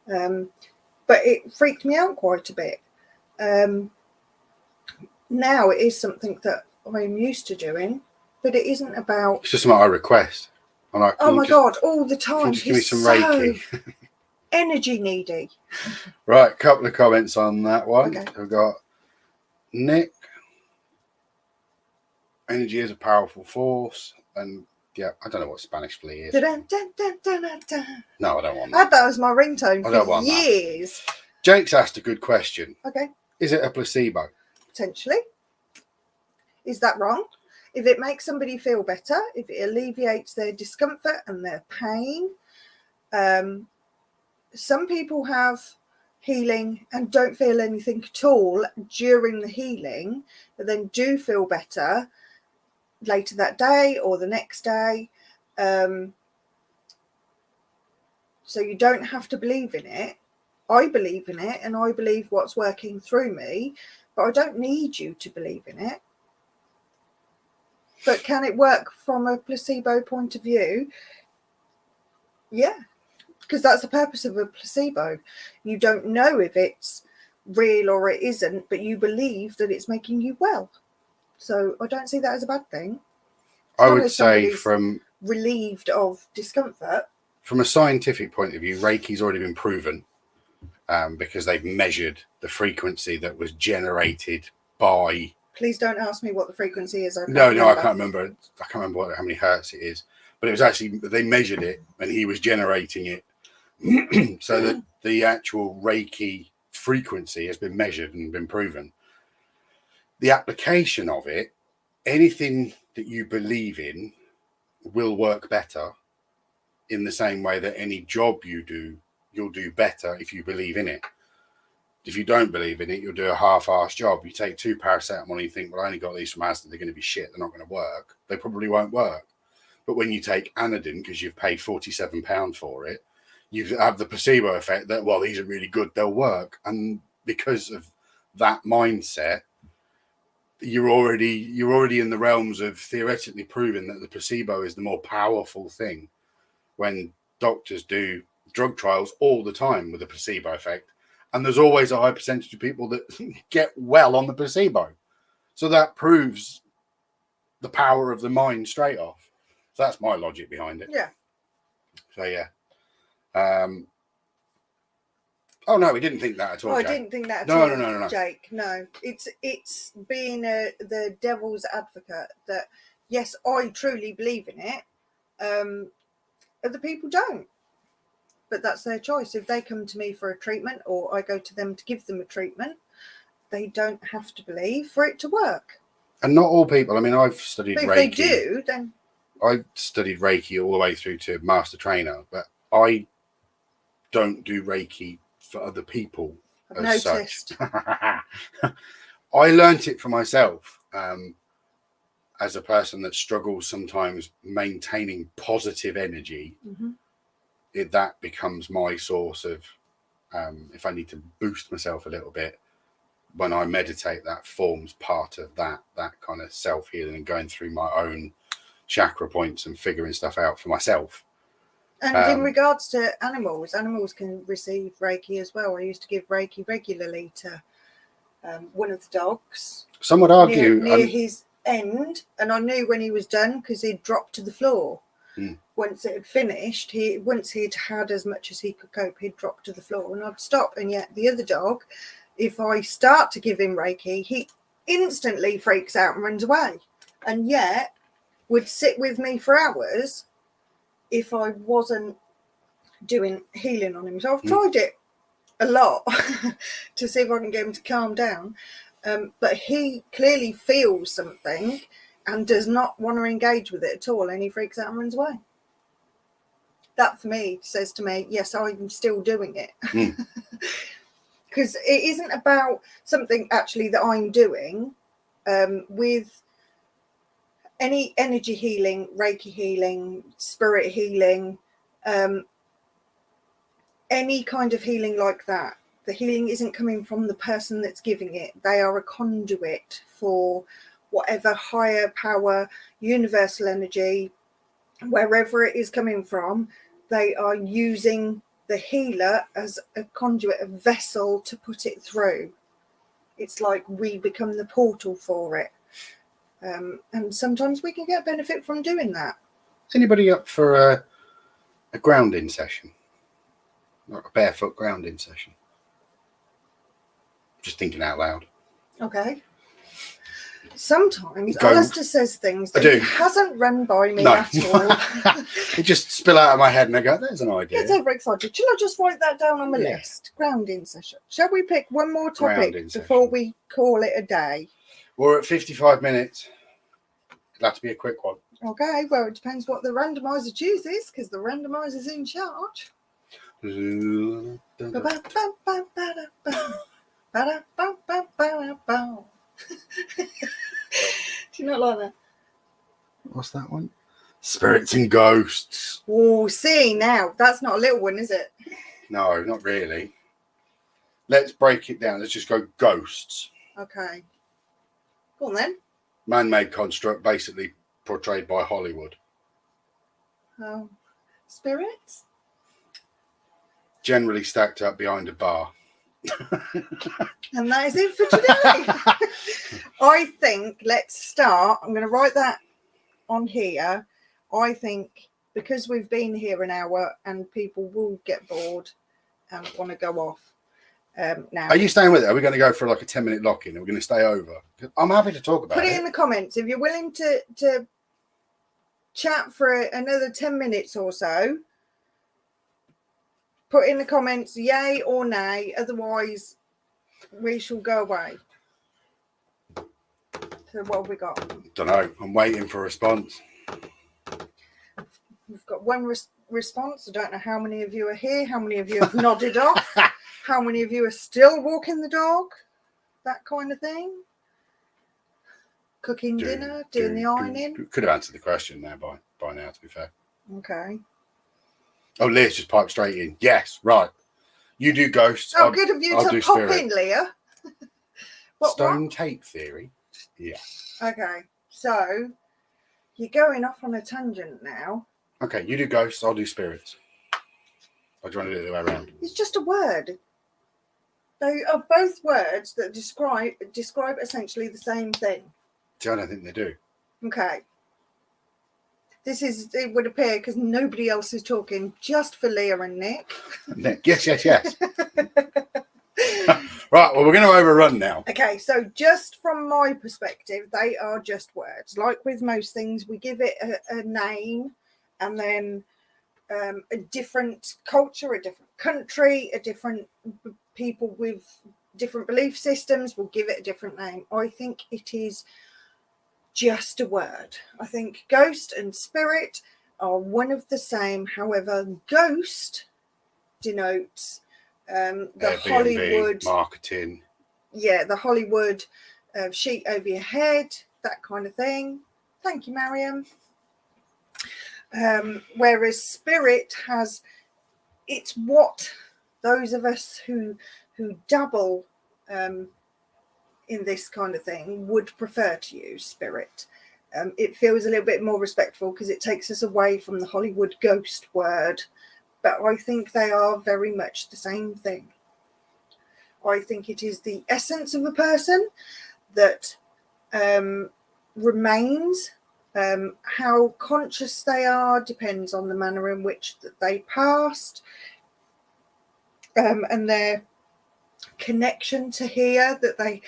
but it freaked me out quite a bit. Now it is something that I'm used to doing, but it isn't about... It's just what I request. I'm like, oh my God, all the time. Just give me some Reiki. Energy needy. Right, couple of comments on that one. Okay. We've got Nick. Energy is a powerful force. And yeah, I don't know what Spanish flea is. Dun, dun, dun, dun, dun, dun. No, I don't want I had that. that as my ringtone for years. Jake's asked a good question. Okay. Is it a placebo? Potentially. Is that wrong? If it makes somebody feel better, if it alleviates their discomfort and their pain, some people have healing and don't feel anything at all during the healing, but then do feel better later that day or the next day. So you don't have to believe in it. I believe in it and I believe what's working through me, but I don't need you to believe in it. But can it work from a placebo point of view? Yeah, because that's the purpose of a placebo. You don't know if it's real or it isn't, but you believe that it's making you well. So I don't see that as a bad thing. I would say from relieved of discomfort. From a scientific point of view, Reiki's already been proven because they've measured the frequency that was generated by Please don't ask me what the frequency is. No, I can't remember. I can't remember how many hertz it is. But it was actually, they measured it and he was generating it. So that the actual Reiki frequency has been measured and been proven. The application of it, anything that you believe in will work better in the same way that any job you do, you'll do better if you believe in it. If you don't believe in it, you'll do a half-assed job. You take 2 paracetamol and you think, well, I only got these from Asda, they're going to be shit, they're not going to work. They probably won't work. But when you take Anodin, because you've paid £47 for it, you have the placebo effect that, well, these are really good, they'll work. And because of that mindset, you're already in the realms of theoretically proving that the placebo is the more powerful thing, when doctors do drug trials all the time with a placebo effect. And there's always a high percentage of people that get well on the placebo. So that proves the power of the mind straight off. So that's my logic behind it. Yeah. So, yeah. Oh, no, we didn't think that at all, I Jake. didn't think that at all, No. Jake. No. It's being the devil's advocate that, yes, I truly believe in it. Other people don't. But that's their choice. If they come to me for a treatment or I go to them to give them a treatment, they don't have to believe for it to work. And not all people. I mean, I've studied But if Reiki. they do, then... I studied Reiki all the way through to master trainer, but I don't do Reiki for other people. I've noticed. I learnt it for myself as a person that struggles sometimes maintaining positive energy. Mm-hmm. That becomes my source of, if I need to boost myself a little bit, when I meditate, that forms part of that kind of self-healing and going through my own chakra points and figuring stuff out for myself. And in regards to animals can receive Reiki as well. I used to give Reiki regularly to one of the dogs. Some would argue near his end, and I knew when he was done because he'd dropped to the floor. Once it had finished, once he'd had as much as he could cope, he'd drop to the floor and I'd stop. And yet the other dog, if I start to give him Reiki, he instantly freaks out and runs away. And yet would sit with me for hours if I wasn't doing healing on him. So I've tried it a lot to see if I can get him to calm down. But he clearly feels something and does not want to engage with it at all. And he freaks out and runs away. That for me says to me, yes, I'm still doing it. Because it isn't about something actually that I'm doing with any energy healing, Reiki healing, spirit healing, any kind of healing like that. The healing isn't coming from the person that's giving it. They are a conduit for whatever higher power, universal energy, wherever it is coming from. They are using the healer as a conduit, a vessel to put it through. It's like we become the portal for it. And sometimes we can get benefit from doing that. Is anybody up for a grounding session? Like a barefoot grounding session? Just thinking out loud. Okay. Sometimes Alistair says things that he hasn't run by me at all. It just spill out of my head and I go, there's an idea. Gets overexcited. Shall I just write that down on my list? Grounding session. Shall we pick one more topic before we call it a day? We're at 55 minutes. It'll have to be a quick one. Okay, well, it depends what the randomizer chooses, because the randomizer's in charge. Do you not like that? What's that one? Spirits and ghosts. Oh, see, now, that's not a little one, is it? No, not really. Let's break it down. Let's just go ghosts. Okay. Go on then. Man-made construct, basically portrayed by Hollywood. Oh, spirits? Generally stacked up behind a bar. And that is it for today. I think let's start. I'm going to write that on here. I think because we've been here an hour and people will get bored and want to go off. Now, Are you staying with it? Are we going to go for like a 10-minute lock-in? Are we going to stay over? I'm happy to talk about put it in the comments if you're willing to chat for another 10 minutes or so. Put in the comments yay or nay, otherwise we shall go away. So what have we got? Don't know. I'm waiting for a response. We've got one response. I don't know how many of you are here, how many of you have nodded off, how many of you are still walking the dog, that kind of thing. Cooking dinner, doing the ironing. Could have answered the question there by now, to be fair. Okay. Oh, Leah's just piped straight in. Yes, right. You do ghosts. Oh, good of you to pop in, Leah. Stone tape theory. Yeah. Okay, so you're going off on a tangent now. Okay, you do ghosts, I'll do spirits. Or do you want to do it the way around? It's just a word. They are both words that describe essentially the same thing. See, I don't think they do. Okay. It would appear because nobody else is talking, just for Leah and Nick. Nick, yes. Right, well, we're going to overrun now. Okay, so just from my perspective, they are just words. Like with most things, we give it a name, and then a different culture, a different country, a different people with different belief systems will give it a different name. I think it is just a word. I think ghost and spirit are one of the same. However, ghost denotes the Airbnb, Hollywood marketing. Yeah, the Hollywood sheet over your head, that kind of thing. Thank you, Mariam. Whereas spirit it's what those of us who dabble in this kind of thing would prefer to use spirit. It feels a little bit more respectful because it takes us away from the Hollywood ghost word, but I think they are very much the same thing. I think it is the essence of a person that remains. How conscious they are depends on the manner in which that they passed, and their connection to here, that they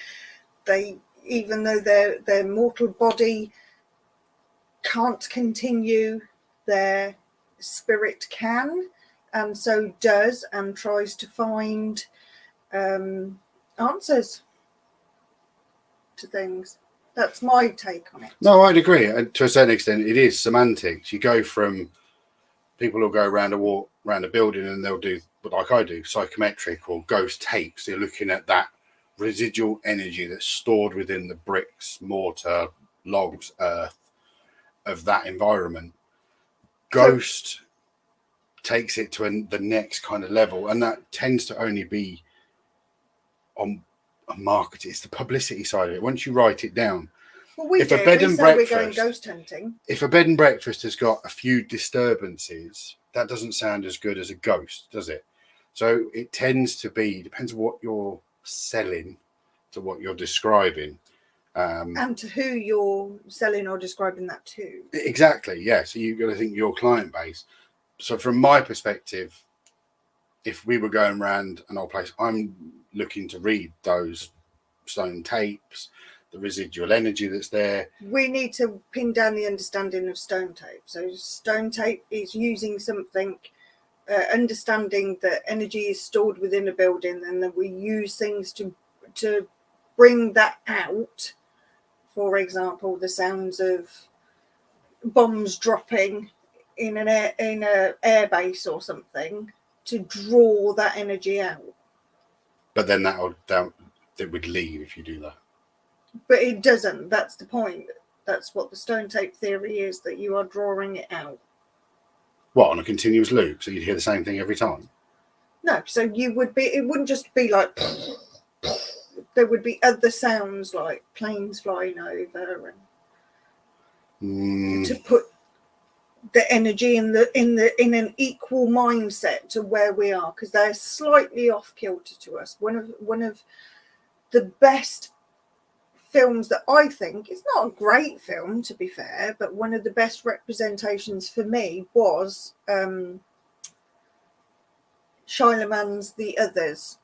even though their mortal body can't continue, their spirit can, and so does, and tries to find answers to things. That's my take on it. No, I'd agree. To a certain extent, it is semantics. You go from people who'll go around a building and they'll do, like I do, psychometric or ghost tapes. They're looking at that residual energy that's stored within the bricks, mortar, logs, earth of that environment. Ghost takes it to the next kind of level, and that tends to only be on market. It's the publicity side of it. Once you write it down, well, we're going ghost hunting. If a bed and breakfast has got a few disturbances, that doesn't sound as good as a ghost, does it? So it tends to be, depends on what you're selling to what you're describing, and to who you're selling or describing that to. Exactly, yeah. So you've got to think your client base. So from my perspective, if we were going around an old place, I'm looking to read those stone tapes, the residual energy that's there. We need to pin down the understanding of stone tape. So stone tape is using something, understanding that energy is stored within a building, and that we use things to bring that out. For example, the sounds of bombs dropping in a air base or something, to draw that energy out. But then that would leave if you do that. But it doesn't. That's the point. That's what the stone tape theory is, that you are drawing it out. What, on a continuous loop? So you'd hear the same thing every time? No. So it wouldn't just be like, there would be other sounds like planes flying over, and to put the energy in an equal mindset to where we are, because they're slightly off kilter to us. One of the best films that I think, it's not a great film to be fair, but one of the best representations for me was Shyamalan's The Others,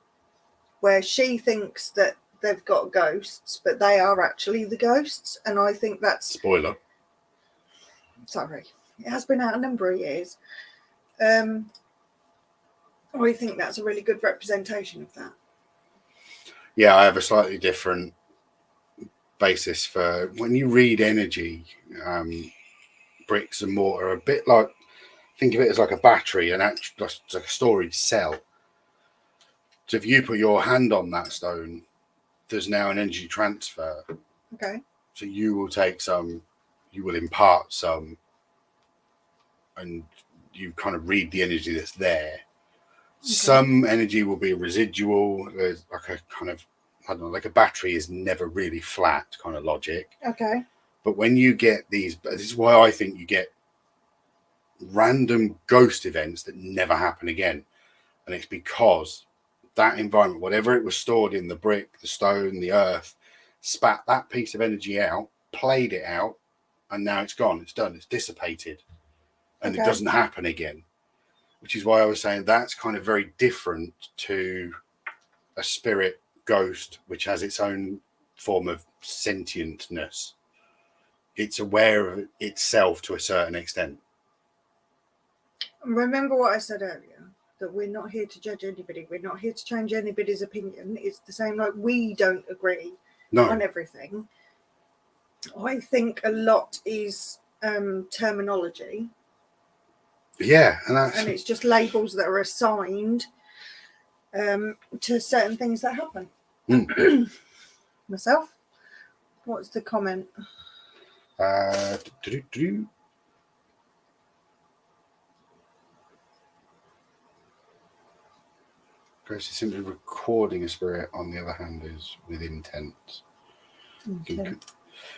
where she thinks that they've got ghosts, but they are actually the ghosts. And I think that's... Spoiler. Sorry. It has been out a number of years. I think that's a really good representation of that. Yeah, I have a slightly different basis for when you read energy. Bricks and mortar are a bit like, think of it as like a battery, and actually like a storage cell. So if you put your hand on that stone, there's now an energy transfer. Okay. So you will take some, you will impart some, and you kind of read the energy that's there. Okay. Some energy will be residual. There's like a kind of, I don't know, like a battery is never really flat kind of logic. Okay. But when you get these, this is why I think you get random ghost events that never happen again. And it's because that environment, whatever it was stored in, the brick, the stone, the earth, spat that piece of energy out, played it out, and now it's gone, it's done, it's dissipated, and it doesn't happen again. Which is why I was saying that's kind of very different to a spirit ghost, which has its own form of sentientness. It's aware of itself to a certain extent. Remember what I said earlier, that we're not here to judge anybody. We're not here to change anybody's opinion. It's the same, like we don't agree on everything. I think a lot is terminology. Yeah, and it's just labels that are assigned to certain things that happen. Myself, what's the comment? Grace is simply recording a spirit, on the other hand, is with intent. Okay.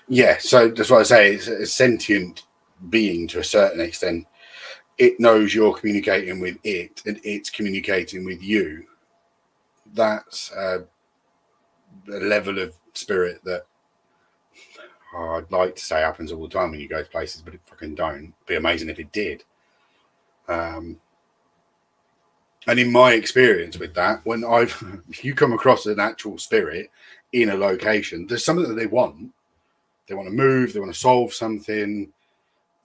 Yeah, so that's what I say. It's a sentient being to a certain extent. It knows you're communicating with it, and it's communicating with you. That's a level of spirit that I'd like to say happens all the time when you go to places, but it fucking don't. It'd be amazing if it did. And in my experience with that, when you come across an actual spirit in a location, there's something that they want. They want to move, they want to solve something,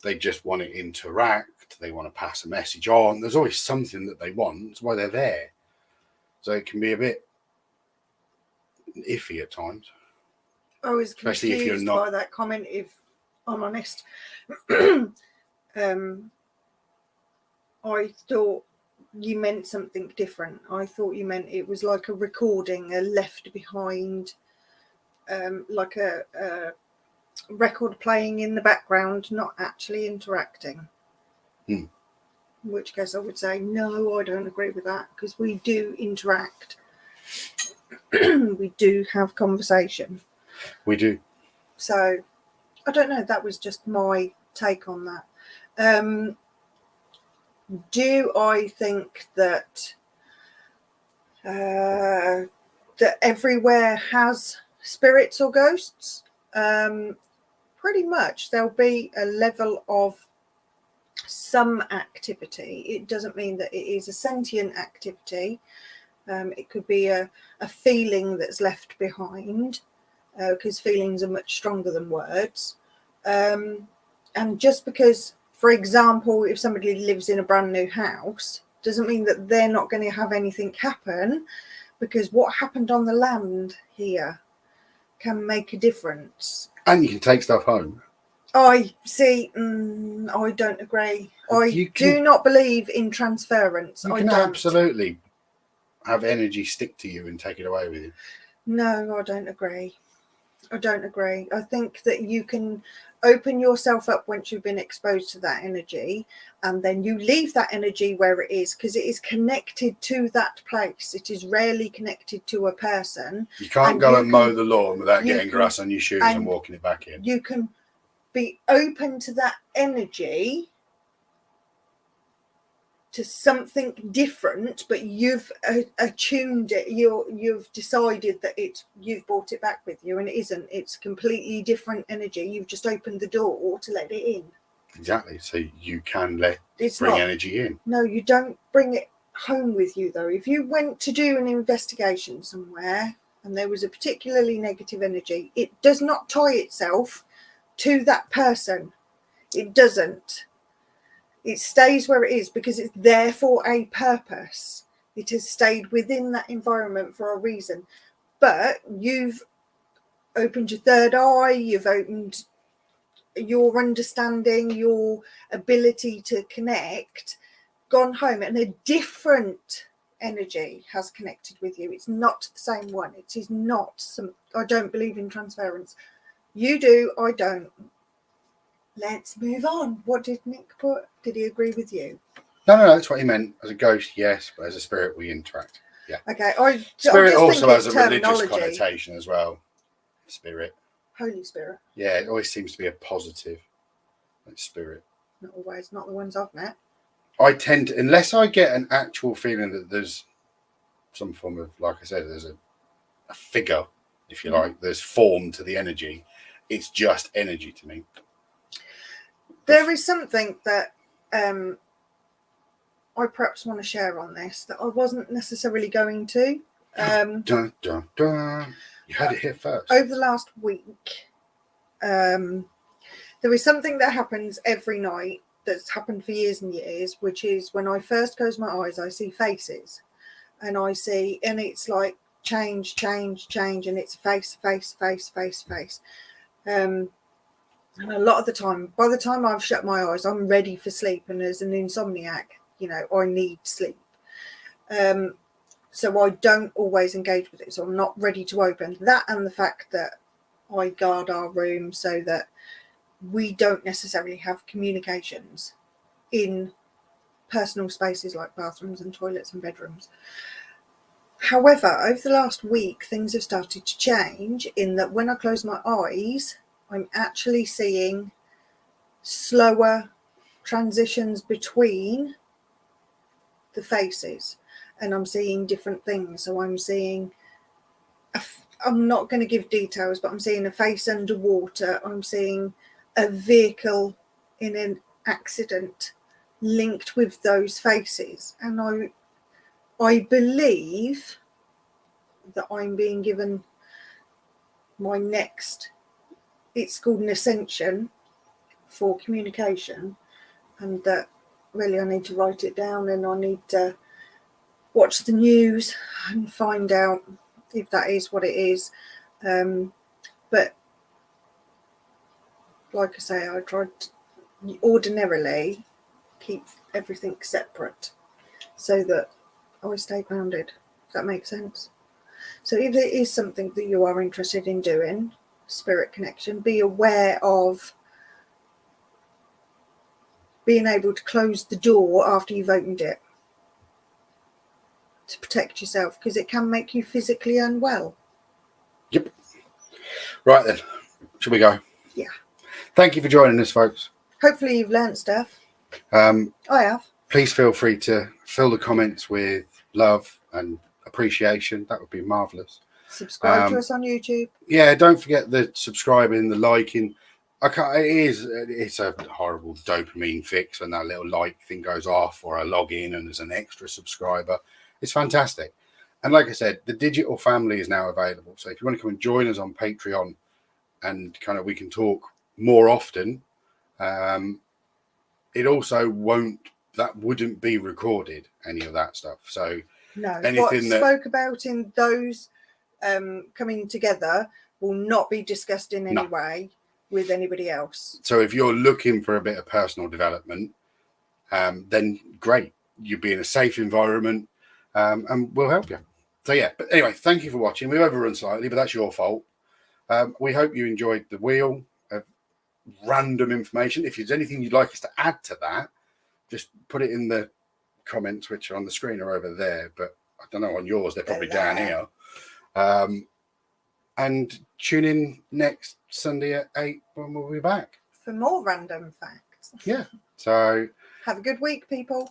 they just want to interact, they want to pass a message on. There's always something that they want. That's why they're there. So it can be a bit iffy at times. I was confused if you're not... by that comment, if I'm honest. I thought you meant something different. I thought you meant it was like a recording, a left behind, like a record playing in the background, not actually interacting. In which case I would say, no, I don't agree with that, because we do interact. We do have conversation. We do. So, I don't know. That was just my take on that. Do I think that that everywhere has spirits or ghosts? Pretty much. There'll be a level of some activity. It doesn't mean that it is a sentient activity. It could be a feeling that's left behind, because feelings are much stronger than words. And just because, for example, if somebody lives in a brand new house, doesn't mean that they're not going to have anything happen, because what happened on the land here can make a difference. And you can take stuff home. I see. I don't agree. I do not believe in transference. You can absolutely have energy stick to you and take it away with you. No, I don't agree. I think that you can open yourself up once you've been exposed to that energy, and then you leave that energy where it is, because it is connected to that place. It is rarely connected to a person. You can't go and mow the lawn without getting grass on your shoes and walking it back in. You can be open to that energy, to something different, but you've attuned it. You've decided that you've brought it back with you, and it isn't. It's completely different energy. You've just opened the door to let it in. Exactly. So you can bring energy in. No, you don't bring it. home with you, though. If you went to do an investigation somewhere and there was a particularly negative energy, it does not tie itself to that person. It doesn't. It stays where it is because it's there for a purpose. It has stayed within that environment for a reason. But you've opened your third eye, you've opened your understanding, your ability to connect, gone home, and a different energy has connected with you. It's not the same one. It is not some. I don't believe in transference. You do, I don't. Let's move on. What did Nick put? Did he agree with you? No, that's what he meant. As a ghost, yes, but as a spirit, we interact. Yeah. Okay. Spirit I also has a terminology. religious connotation as well. Spirit. Holy Spirit. Yeah, it always seems to be a positive. Like spirit. Not always. Not the ones I've met. I tend to, unless I get an actual feeling that there's some form of, like I said, there's a figure, if you like, there's form to the energy. It's just energy to me. There is something that I perhaps want to share on this that I wasn't necessarily going to. Dun, dun, dun. You heard it here first. Over the last week, there is something that happens every night that's happened for years and years, which is when I first close my eyes, I see faces. And it's like change, and it's face. And a lot of the time, by the time I've shut my eyes, I'm ready for sleep. And as an insomniac, I need sleep. So I don't always engage with it. So I'm not ready to open that. And the fact that I guard our room so that we don't necessarily have communications in personal spaces like bathrooms and toilets and bedrooms. However, over the last week, things have started to change in that when I close my eyes, I'm actually seeing slower transitions between the faces, and I'm seeing different things. So I'm seeing, I'm not going to give details, but I'm seeing a face underwater. I'm seeing a vehicle in an accident linked with those faces. And I believe that I'm being given my next, it's called an ascension for communication, and that really I need to write it down, and I need to watch the news and find out if that is what it is. But like I say, I tried to ordinarily keep everything separate so that I stay grounded. Does that make sense? So if it is something that you are interested in doing, spirit connection, be aware of being able to close the door after you've opened it to protect yourself, because it can make you physically unwell. Yep. Right then, shall we go? Yeah. Thank you for joining us, folks. Hopefully you've learned stuff. I have. Please feel free to fill the comments with love and appreciation. That would be marvellous. Subscribe to us on YouTube. Yeah, don't forget the subscribing, the liking. It's a horrible dopamine fix when that little like thing goes off, or I log in and there's an extra subscriber. It's fantastic. And like I said, the digital family is now available. So if you want to come and join us on Patreon and we can talk more often, it also wouldn't be recorded, any of that stuff. So no, what spoke about in those coming together will not be discussed in any way with anybody else. So if you're looking for a bit of personal development, then great. You'll be in a safe environment, and we'll help you. So yeah, but anyway, thank you for watching. We overrun slightly, but that's your fault. We hope you enjoyed the wheel of random information. If there's anything you'd like us to add to that, just put it in the comments, which are on the screen or over there. But I don't know on yours; they're probably down here. And tune in next Sunday at 8 when we'll be back for more random facts. Yeah. So have a good week, people.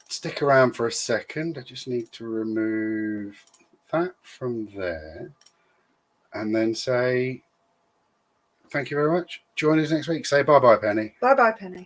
Stick around for a second. I just need to remove that from there and then say thank you very much. Join us next week. Say bye-bye, Penny. Bye-bye, Penny.